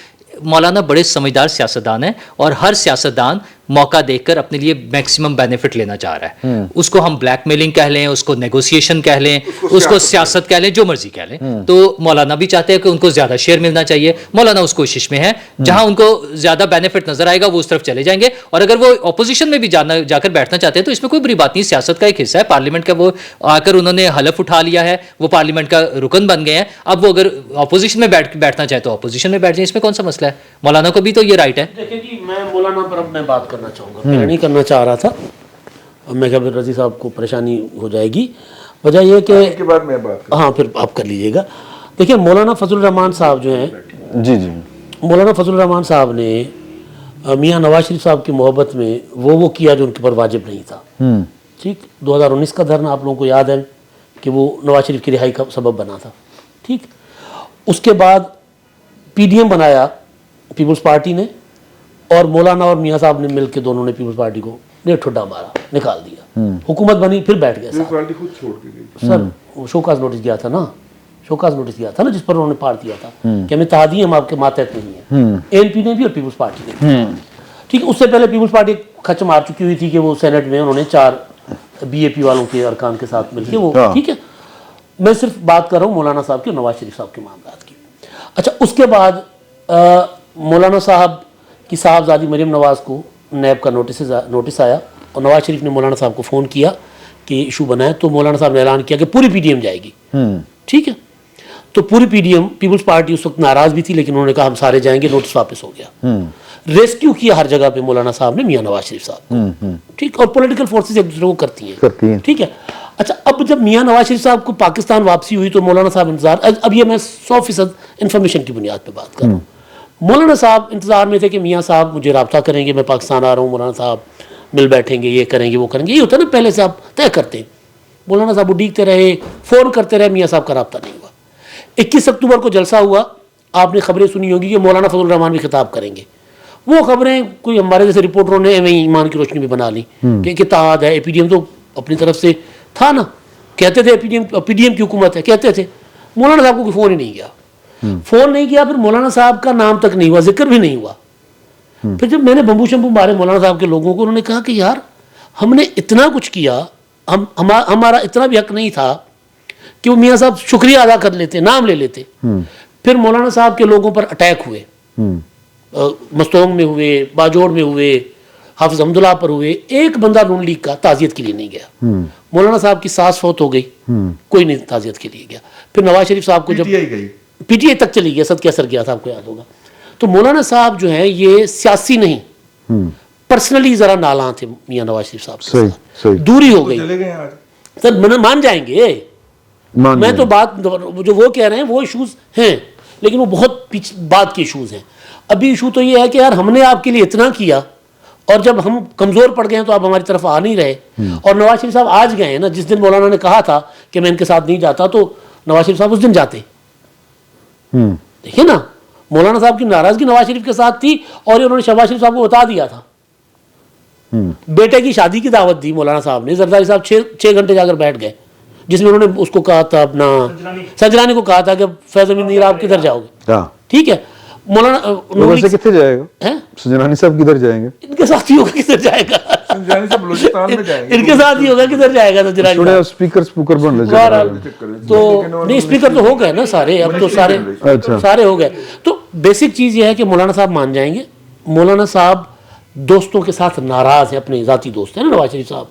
मौलाना बड़े समझदार सियासतदान हैं और हर सियासतदान मौका देखकर अपने लिए मैक्सिमम बेनिफिट लेना चाह रहा है। उसको हम ब्लैकमेलिंग कह लें, उसको नेगोशिएशन कह लें, उसको सियासत कह लें, जो मर्जी कह लें। तो मौलाना भी चाहते हैं कि उनको ज्यादा शेयर मिलना चाहिए, मौलाना उस कोशिश में है, जहां उनको ज्यादा बेनिफिट नजर आएगा वो उस तरफ चले जाएंगे। और अगर वो ऑपोजिशन में भी जाकर बैठना चाहते हैं तो इसमें कोई बुरी बात नहीं, सियासत का एक हिस्सा है, पार्लियामेंट का वो आकर उन्होंने हलफ उठा लिया है, वो पार्लियामेंट का रुकन बन गए हैं। अब वो अगर ऑपोजिशन में बैठना चाहे तो ऑपोजिशन में बैठ जाए, इसमें कौन सा मसला है? मौलाना को भी तो ये राइट है। देखिए जी, मैं मौलाना पर अब मैं बात करना चाहूँगा, पहले नहीं करना चाह रहा था, अब मैं क्या, रजी साहब को परेशानी हो जाएगी। वजह यह कि के बाद मैं बात हाँ फिर आप कर लीजिएगा। देखिए मौलाना फजलुर रहमान साहब जो हैं, जी जी, मौलाना फजलुर रहमान साहब ने मियाँ नवाज शरीफ साहब की मोहब्बत में वो किया जो उनके ऊपर वाजिब नहीं था। ठीक, 2019 का धरना आप लोगों को याद है कि वो नवाज शरीफ की रिहाई का सबब बना था। ठीक, उसके बाद पीडीएम बनाया पीपल्स पार्टी ने, और मौलाना और मियाँ साहब ने मिलकर दोनों ने पीपल्स पार्टी को डेढ़ ठुड्डा मारा, निकाल दिया। हुकूमत बनी, फिर बैठ गए साहब। पार्टी खुद छोड़ के गई। सर वो शोकाज नोटिस गया था ना, शोकाज नोटिस दिया था ना, जिस पर उन्होंने पार दिया था कि हमें तहादी हम आपके मातहत नहीं है, एनपी ने भी और पीपल्स पार्टी ने भी। ठीक है, उससे पहले पीपल्स पार्टी खच मार चुकी हुई थी कि वो सेनेट में उन्होंने 4 बीएपी वालों के अरकान के साथ मिलकर वो, ठीक है। मैं सिर्फ बात कर रहा हूँ मौलाना साहब की, नवाज शरीफ साहब के मामलात की। अच्छा, उसके बाद मौलाना साहब की साहबजादी मरीम नवाज को नैब का नोटिस आया, और नवाज शरीफ ने मौलाना साहब को फ़ोन किया कि इशू बना है, तो मौलाना साहब ने ऐलान किया कि पूरी पीडीएम जाएगी। ठीक है, तो पूरी पीडीएम, पीपल्स पार्टी उस वक्त नाराज़ भी थी, लेकिन उन्होंने कहा हम सारे जाएंगे, नोटिस वापस हो गया। रेस्क्यू किया हर जगह पे मौलाना साहब ने मियाँ नवाज शरीफ साहब। ठीक, और पॉलिटिकल फोर्सेस एक दूसरे को करती हैं। ठीक है, अच्छा, अब जब मियाँ नवाज शरीफ साहब को पाकिस्तान वापसी हुई तो मौलाना साहब इंतजार, अब ये मैं 100% इन्फॉर्मेशन की बुनियाद पर बात कर रहा हूँ, मौलाना साहब इंतजार में थे कि मियाँ साहब मुझे राब्ता करेंगे, मैं पाकिस्तान आ रहा हूँ, मौलाना साहब मिल बैठेंगे, ये करेंगे वो करेंगे, ये होता है ना, पहले से आप तय करते हैं। मौलाना साहब उड़ीकते रहे, फ़ोन करते रहे, मियाँ साहब का राब्ता नहीं हुआ। 21 अक्टूबर को जलसा हुआ, आपने खबरें सुनी होगी कि मौलाना फजलुर रहमान भी खिताब करेंगे। वो खबरें कोई हमारे जैसे रिपोर्टरों ने वही ईमान की रोशनी में बना ली कि इत्तेहाद है, एपीडीएम तो अपनी तरफ से था ना, कहते थे पीडीएम की हुकूमत है, कहते थे। मौलाना साहब को कोई फ़ोन ही नहीं किया, फ़ोन नहीं किया, फिर मौलाना साहब का नाम तक नहीं हुआ, जिक्र भी नहीं हुआ। फिर जब मैंने बम्बू शम्बू मारे मौलाना साहब के लोगों को, उन्होंने कहा कि यार हमने इतना कुछ किया, हमारा इतना भी हक नहीं था कि वो मियाँ साहब शुक्रिया अदा कर लेते, नाम ले लेते। फिर मौलाना साहब के लोगों पर अटैक हुए, मस्तोंग में हुए, बाजोड़ में हुए, हाफिज अहमदुल्लाह पर हुए। एक बंदा नून लीग का ताज़ियत के लिए नहीं गया। मौलाना साहब की सास फौत हो गई, कोई नहीं ताज़ियत के लिए गया। फिर नवाज शरीफ साहब को जब पीटीआई तक चली गया, सद के असर गया था, आपको याद होगा। तो मौलाना साहब जो हैं ये सियासी नहीं, पर्सनली जरा नाला थे मियाँ नवाज शरीफ साहब के साथ, दूरी हो गई। सर मान जाएंगे, मैं तो बात जो वो कह रहे हैं वो इशूज हैं, लेकिन वो बहुत बाद के इशूज हैं। अभी इशू तो ये है कि यार हमने आपके लिए इतना किया, और जब हम कमज़ोर पड़ गए हैं तो आप हमारी तरफ आ नहीं रहे। और नवाज शरीफ साहब आज गए हैं ना, जिस दिन मौलाना ने कहा था कि मैं इनके साथ नहीं जाता, तो नवाज शरीफ साहब उस दिन जाते। देखिए ना, मौलाना साहब की नाराज़गी नवाज शरीफ के साथ थी, और उन्होंने शहबाज शरीफ साहब को बता दिया था। बेटे की शादी की दावत दी मौलाना साहब ने, जरदारी साहब 6 घंटे जाकर बैठ गए, जिसमें उन्होंने उसको कहा था, अपना सजरानी को कहा था कि फैज़ अमीन नीर आप किधर जाओगे। ठीक है, मौलाना किधर जाएगा, सजरानी साहब किधर जाएंगे, इनके साथ ही होगा, किधर जाएगा, इनके साथ ही होगा, किधर जाएगा सजरानी। स्पीकर बन रहे तो नहीं, स्पीकर तो हो गए ना सारे, अब तो सारे हो गए। तो बेसिक चीज़ ये है कि मौलाना साहब मान जाएंगे। मौलाना साहब दोस्तों के साथ नाराज़ है, अपने ज़ाती दोस्त हैं ना नवाज शरीफ साहब।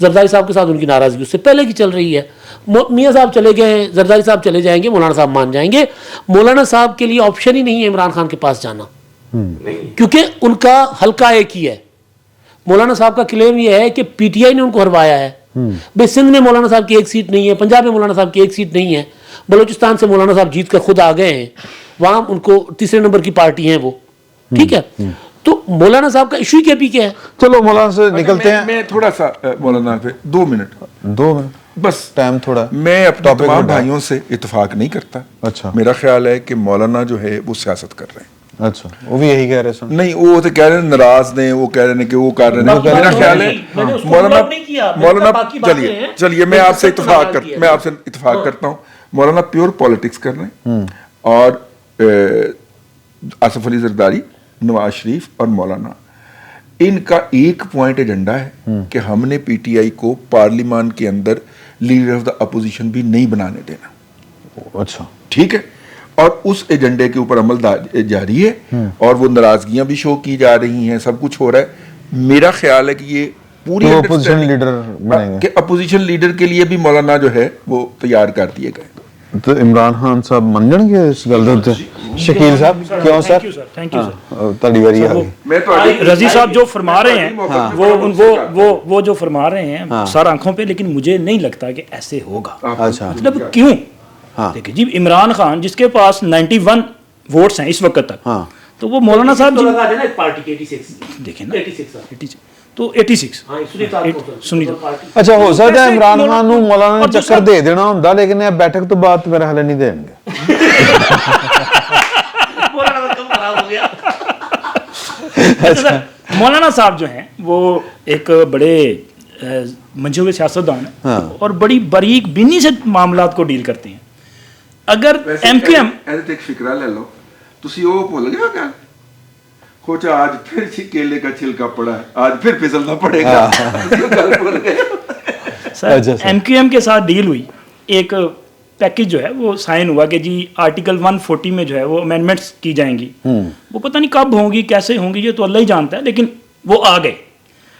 जरदारी साहब के साथ उनकी नाराज़गी उससे पहले की चल रही है। मियाँ साहब चले गए, जरदारी साहब चले जाएंगे, मौलाना साहब मान जाएंगे। मौलाना साहब के लिए ऑप्शन ही नहीं है इमरान खान के पास जाना, क्योंकि उनका हल्का एक ही है। मौलाना साहब का क्लेम ये है कि पीटीआई ने उनको हरवाया है। भाई सिंध में मौलाना साहब की एक सीट नहीं है, पंजाब में मौलाना साहब की एक सीट नहीं है, बलूचिस्तान से मौलाना साहब जीत कर खुद आ गए हैं, वहाँ उनको तीसरे नंबर की पार्टी है वो। ठीक है, तो मौलाना साहब का इशू के पीछे है। चलो मौलाना से निकलते हैं। मैं थोड़ा सा मौलाना पे 2 मिनट बस टाइम थोड़ा। मैं अपने तमाम भाइयों से इत्तेफाक नहीं करता। अच्छा, मेरा ख्याल है कि मौलाना जो है वो सियासत कर रहे हैं। अच्छा, वो भी यही कह रहे हैं। नहीं, वो तो कह रहे हैं नाराज ने, वो कह रहे हैं कि वो कर रहे हैं। मेरा ख्याल है मौलाना, चलिए मैं आपसे इत्तेफाक करता हूँ। मौलाना प्योर पॉलिटिक्स कर रहे हैं, और आसिफ अली जरदारी, नवाज शरीफ और मौलाना इनका एक पॉइंट एजेंडा है कि हमने पीटीआई को पार्लियामान के अंदर लीडर ऑफ द अपोजिशन भी नहीं बनाने देना। अच्छा, ठीक है, और उस एजेंडे के ऊपर अमल जारी है और वो नाराजगियां भी शो की जा रही हैं, सब कुछ हो रहा है। मेरा ख्याल है कि ये पूरी तो अपोजिशन लीडर बनेंगे कि अपोजिशन लीडर के लिए भी मौलाना जो है वो तैयार कर दिए गए। तो इमरान खान साहब मन जाएंगे इस गल दे उत्ते? शकील साहब क्यों sir? Thank you sir, thank you sir. तड़ी वारी आ गई। मैं तो रजी साहब जो फरमा रहे हैं वो जो फरमा रहे हैं सर आंखों पे, लेकिन मुझे नहीं लगता कि ऐसे होगा। अच्छा, मतलब क्यों? हाँ। देखिए जी, इमरान खान जिसके पास 91 वोट्स हैं इस वक्त तक, हाँ। तो वो मौलाना साहब तो जी लगा देना एक पार्टी के 86 देखें ना 86 सर। 86 तो 86 हाँ सुनी सुनी पार्टी अच्छा, हो सकता है कैसे इमरान मौलाना- खान ਨੂੰ मौलाना और ने चक्कर दूसरा- दे देना ਹੁੰਦਾ, लेकिन ये बैठक तो बाद मेरा हाल नहीं देंगे। मौलाना कम खराब हो गया। अच्छा, मौलाना साहब जो हैं वो एक बड़े मंझे हुए सियासतदान हैं हाँ। और बड़ी बारीक बीनी से मामलात को डील करते हैं। अगर MQM ਇਹਦੇ ਤੇ ਇੱਕ ਫਿਕਰਾ ਲੈ ਲਓ ਤੁਸੀਂ, ਉਹ ਭੁੱਲ ਗਏ ਗੱਲ खोचा आज फिर केले का छिलका पड़ा है, आज फिर फिसलना पड़ेगा। गल भूल गए। सर अच्छा, सर। MQM के साथ डील हुई, एक पैकेज जो है वो साइन हुआ कि जी आर्टिकल 140 में जो है वो अमेंडमेंट्स की जाएंगी। वो पता नहीं कब होंगी, कैसे होंगी, ये तो अल्लाह ही जानता है, लेकिन वो आ गए।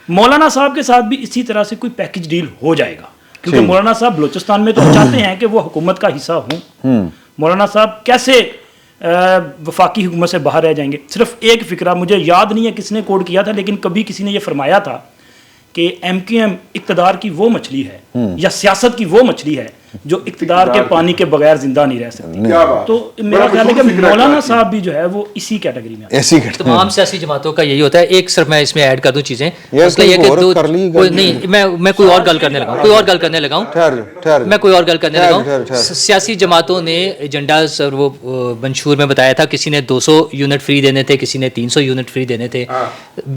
मौलाना साहब के साथ भी इसी तरह से कोई पैकेज डील हो जाएगा, क्योंकि मौलाना साहब बलूचिस्तान में तो चाहते हैं कि वो हुकूमत का हिस्सा हों। मौलाना साहब कैसे वफाकी हुकूमत से बाहर रह जाएंगे? सिर्फ एक फिक्रा मुझे याद नहीं है किसने कोड किया था, लेकिन कभी किसी ने ये फरमाया था कि MQM इक़्तिदार की वो मछली है या सियासत की वो मछली है जो इक़्तिदार के पानी के बगैर जिंदा नहीं रह सकती। क्या बात। तो मेरा ख्याल है कि मौलाना साहब भी जो है वो इसी कैटेगरी में आते हैं। ऐसी घटना तमाम सियासी जमातों का यही होता है। एक सिर्फ मैं इसमें ऐड कर दूं चीजें, यार मसला ये कोई कि और दो कर ली कोई गल नहीं, मैं कोई और गल करने लगा हूं, कोई और गल करने लगा हूं, ठहर मैं कोई और गल करने लगा ठहर, हूं। ठहर। सियासी जमातों ने एजेंडा सर वो मंशूर में बताया था, किसी ने 200 यूनिट फ्री देने थे, किसी ने 300 यूनिट फ्री देने थे।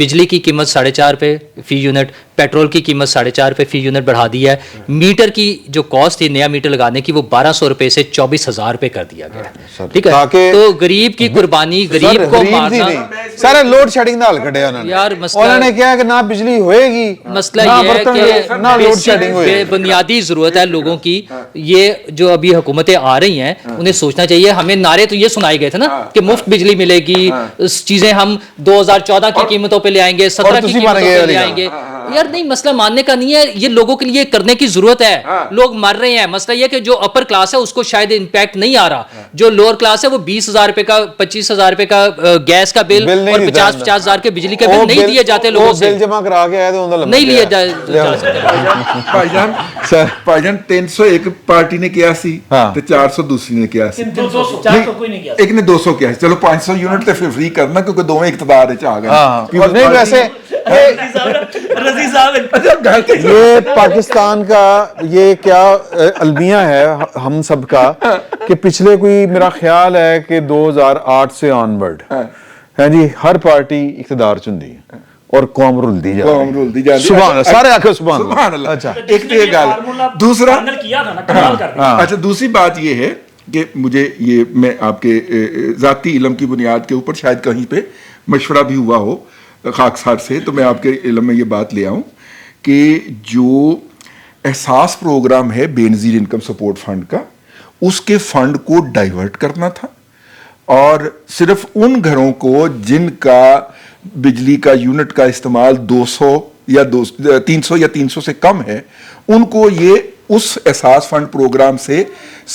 बिजली की कीमत 4.5 पे फी यूनिट, पेट्रोल की कीमत 4.5 पे फी यूनिट बढ़ा दी है। मीटर की जो कॉस्ट थी नया मीटर लगाने की वो 1200 रुपए से 24,000 रुपए कर दिया गया। ठीक है, ताकि- तो गरीब की कुर्बानी, गरीब को मारना, सारे लोड शेडिंग ਦਾ ਹੱਲ ਕੱਢਿਆ ਉਹਨਾਂ ਨੇ। यार मसला ਉਹਨਾਂ ਨੇ ਕਿਹਾ ਕਿ ਨਾ ਬਿਜਲੀ ਹੋਏਗੀ, मसला ना ये है बर्तन, कि ना लोड basic शेडिंग होएगी। बुनियादी जरूरत है लोगों की। ये जो अभी हुकूमतें आ रही हैं उन्हें सोचना चाहिए। हमें नारे तो ये सुनाए गए थे ना कि मुफ्त बिजली मिलेगी, चीजें हम 2014 की कीमतों पे ले आएंगे, 17 की तुसी कीमतों मान गए पे ले वाली आएंगे। यार नहीं, मसला मानने का नहीं है, ये लोगों के लिए करने की जरूरत है। लोग मर रहे हैं। मसला ये कि जो अपर क्लास है उसको शायद इम्पैक्ट नहीं आ रहा, जो लोअर क्लास है वो 20,000 रुपए का, 25,000 रुपए का गैस का बिल बिल नहीं और देता 50,000 के बिजली के बिल नहीं दिए जाते लोगों से, बिल जमा करा के आए तो उनका नहीं लिए जा सकते। ਭਾਈਜਾਨ सर ਭਾਈਜਾਨ 301 ਪਾਰਟੀ ਨੇ ਕਿਹਾ ਸੀ ਹਾਂ। ਤੇ 400 ਦੂਸਰੀ ਨੇ ਕਿਹਾ ਸੀ। 400 कोई नहीं किया। ਇੱਕ ਨੇ 200 ਕਿਹਾ ਸੀ। ਚਲੋ 500 ਯੂਨਿਟ ਤੇ ਫਿਰ ਫ੍ਰੀ ਕਰਨਾ ਕਿਉਂਕਿ ਦੋਵੇਂ ਇਕਤਦਾਰ ਵਿੱਚ ਆ ਗਏ। हाँ, People's नहीं Party- वैसे रजी साहब अच्छा ਗੱਲ ਤੇ ये पाकिस्तान का ये क्या अलमिया है हम सब का कि पिछले कोई मेरा ख्याल है कि 2008 से ऑनवर्ड है जी हर पार्टी इख्तिदार चुनदी है और कौम रुलदी जा कौम रुलदी जा रही है। सुभान अल्लाह, सारे आखिर सुभान सुभान अल्लाह। अच्छा एक तो ये गल, दूसरा फाइनल किया था ना, कमाल कर दिया। अच्छा दूसरी बात ये है कि मुझे ये मैं आपके ज़ाती इल्म की बुनियाद के ऊपर शायद कहीं पे मशवरा भी हुआ हो खाकसार से, तो मैं आपके इल्म में ये बात ले आऊँ कि जो एहसास प्रोग्राम है बेनज़ीर इनकम सपोर्ट फंड का, उसके फंड को डाइवर्ट करना था और सिर्फ उन घरों को जिनका बिजली का यूनिट का इस्तेमाल 200 या 300 या 300 से कम है, उनको ये उस एहसास फंड प्रोग्राम से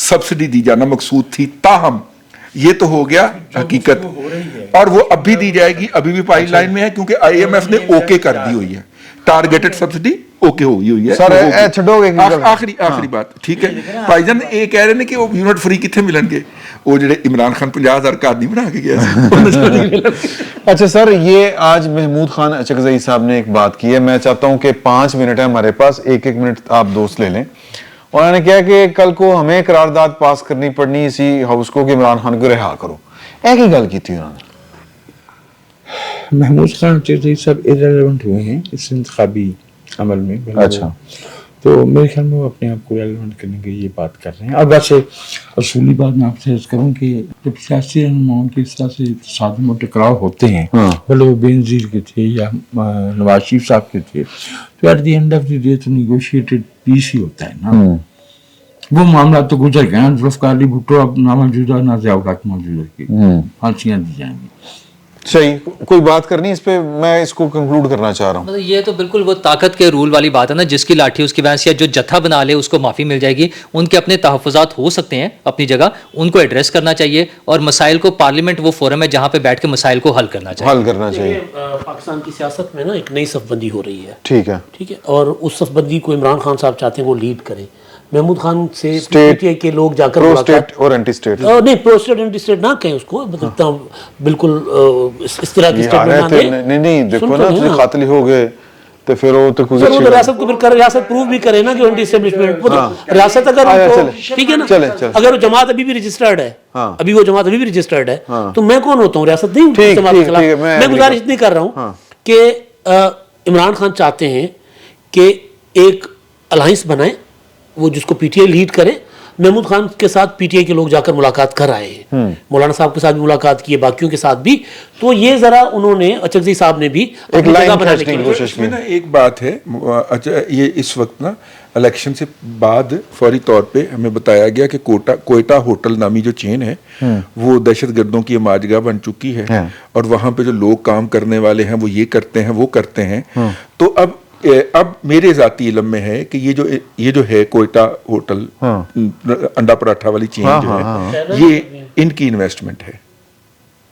सब्सिडी दी जाना मकसूद थी। ताहम ये तो हो गया हकीकत, और वो अब भी दी जाएगी, अभी भी पाइपलाइन में है क्योंकि IMF ने ओके कर दी हुई है। टारगेटेड सब्सिडी ओके हो गई है। सर, वो होगी। ए छड्डोगे की गल? आखिरी बात ठीक है भाईजान, ये कह रहे ने कि वो यूनिट फ्री कितने मिलणगे, वो जेडे इमरान खान 50,000 का आदमी बना के गया अच्छा सर, ये आज महमूद खान अचकजई साहब ने एक बात की है, मैं चाहता हूं कि 5 मिनट है हमारे पास, एक मिनट आप दोस्त ले लें। उन्होंने कहा कि कल को हमें करारदाद पास करनी पड़नी इसी हाउस को कि इमरान खान को रिहा करो, एक ही गल की थी उन्होंने। महमूद खान चौधरी साहब इरेलेवेंट हुए हैं इस इंतखाबी अमल में। अच्छा। तो मेरे ख्याल में वो अपने आप को रेलिवेंट करने के लिए ये बात कर रहे हैं। अब वैसे असूली बात मैं आपसे अर्ज करूँ कि जब सियासी रहनुमाओं के इस तरह से तसादम और टकराव होते हैं, भले वो बेनज़ीर के थे या नवाज शरीफ साहब के थे, तो at the end of the day तो निगोशिएटेड पीस ही होता है ना। वो मामला तो गुजर गया, जुल्फ़िकार अली भुट्टो अब ना मौजूदा ना ज़ियाउल हक मौजूदा की फांसियाँ दी जाएंगी। सही, कोई बात करनी इस पे, मैं इसको कंक्लूड करना चाह रहा हूँ। मतलब ये तो बिल्कुल वो ताकत के रूल वाली बात है ना, जिसकी लाठी उसकी भैंस, या जो जत्था बना ले उसको माफ़ी मिल जाएगी। उनके अपने तहफ़्फ़ुज़ात हो सकते हैं अपनी जगह, उनको एड्रेस करना चाहिए और मसाइल को, पार्लियामेंट वो फोरम है जहाँ पे बैठ के मसाइल को हल करना चाहिए। पाकिस्तान की सियासत में ना एक नई सफ़बंदी हो रही है, ठीक है, ठीक है, और उस सफ़बंदी को इमरान खान साहब चाहते हैं वो लीड करें। महमूद खान से पीटीआई के लोग जाकर प्रो स्टेट और एंटी स्टेट, नहीं प्रो स्टेट एंटी स्टेट ना कहें उसको, मतलब बिल्कुल इस तरह की स्टेटमेंट ना दें। नहीं देखो ना, तुझे कातिल हो गए तो फिर वो तो कुछ रियासत को फिर कर, रियासत प्रूव भी करे ना कि एंटी एस्टेब्लिशमेंट, रियासत अगर उनको, ठीक है ना, अगर वो जमात अभी भी रजिस्टर्ड है, अभी वो जमात अभी भी रजिस्टर्ड है, तो मैं कौन होता हूँ, रियासत नहीं जमात के खिलाफ। मैं गुजारिश इतनी कर रहा हूँ कि इमरान खान चाहते हैं कि एक अलायंस बनाए, वो जिसको पीटीआई लीड करे। महमूद खान के साथ पीटीआई के लोग जाकर मुलाकात कर आए हैं, मौलाना साहब के साथ भी मुलाकात की है, बाकियों के साथ भी। तो ये जरा उन्होंने, अचकज़ई साहब ने भी एक लाइन बनाने की कोशिश की। एक बात है, अच्छा ये इस वक्त ना इलेक्शन से बाद फौरी तौर पे हमें बताया गया कि कोयटा होटल नामी जो चेन है वो दहशतगर्दों की माजगा बन चुकी है, और वहाँ पे जो लोग काम करने वाले हैं वो ये करते हैं वो करते हैं। तो अब मेरे ज़ाती इल्म में है कि ये जो है कोयटा होटल अंडा पराठा वाली चेन जो है, ये इनकी इन्वेस्टमेंट है,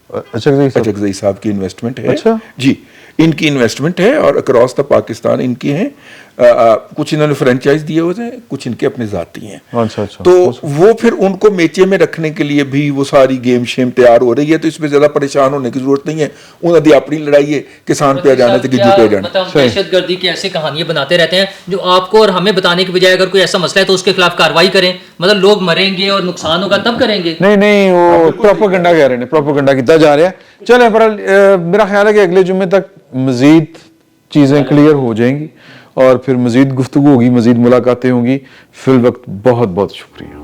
अचकज़ई साहब की इन्वेस्टमेंट है। अच्छा? जी, इनकी इन्वेस्टमेंट है और अक्रॉस द पाकिस्तान इनकी हैं। कुछ इन्होंने फ्रेंचाइज दिए हुए हैं, कुछ इनके अपने जाती हैं। अच्छा। तो वो फिर उनको मेचे में रखने के लिए भी वो सारी गेम शेम तैयार हो रही है, तो इसमें ज्यादा परेशान होने की जरूरत नहीं है। उन्होंने अपनी लड़ाई है, किसान पे आ जाने थे, गिज्जू पे आ जाने। दहशतगर्दी की ऐसी कहानियां बनाते रहते हैं जो आपको और हमें बताने की बजाय अगर कोई ऐसा मसला है तो उसके खिलाफ कार्रवाई करें। मतलब लोग मरेंगे और नुकसान होगा तब करेंगे। नहीं, वो प्रोपेगेंडा कह रहे हैं, प्रोपेगेंडा किया जा रहा है। चलें, पर मेरा ख्याल है कि अगले जुम्मे तक मजीद चीज़ें क्लियर हो जाएंगी और फिर मजीद गुफ्तगू होगी, मजीद मुलाकातें होंगी। फिल वक्त बहुत बहुत शुक्रिया।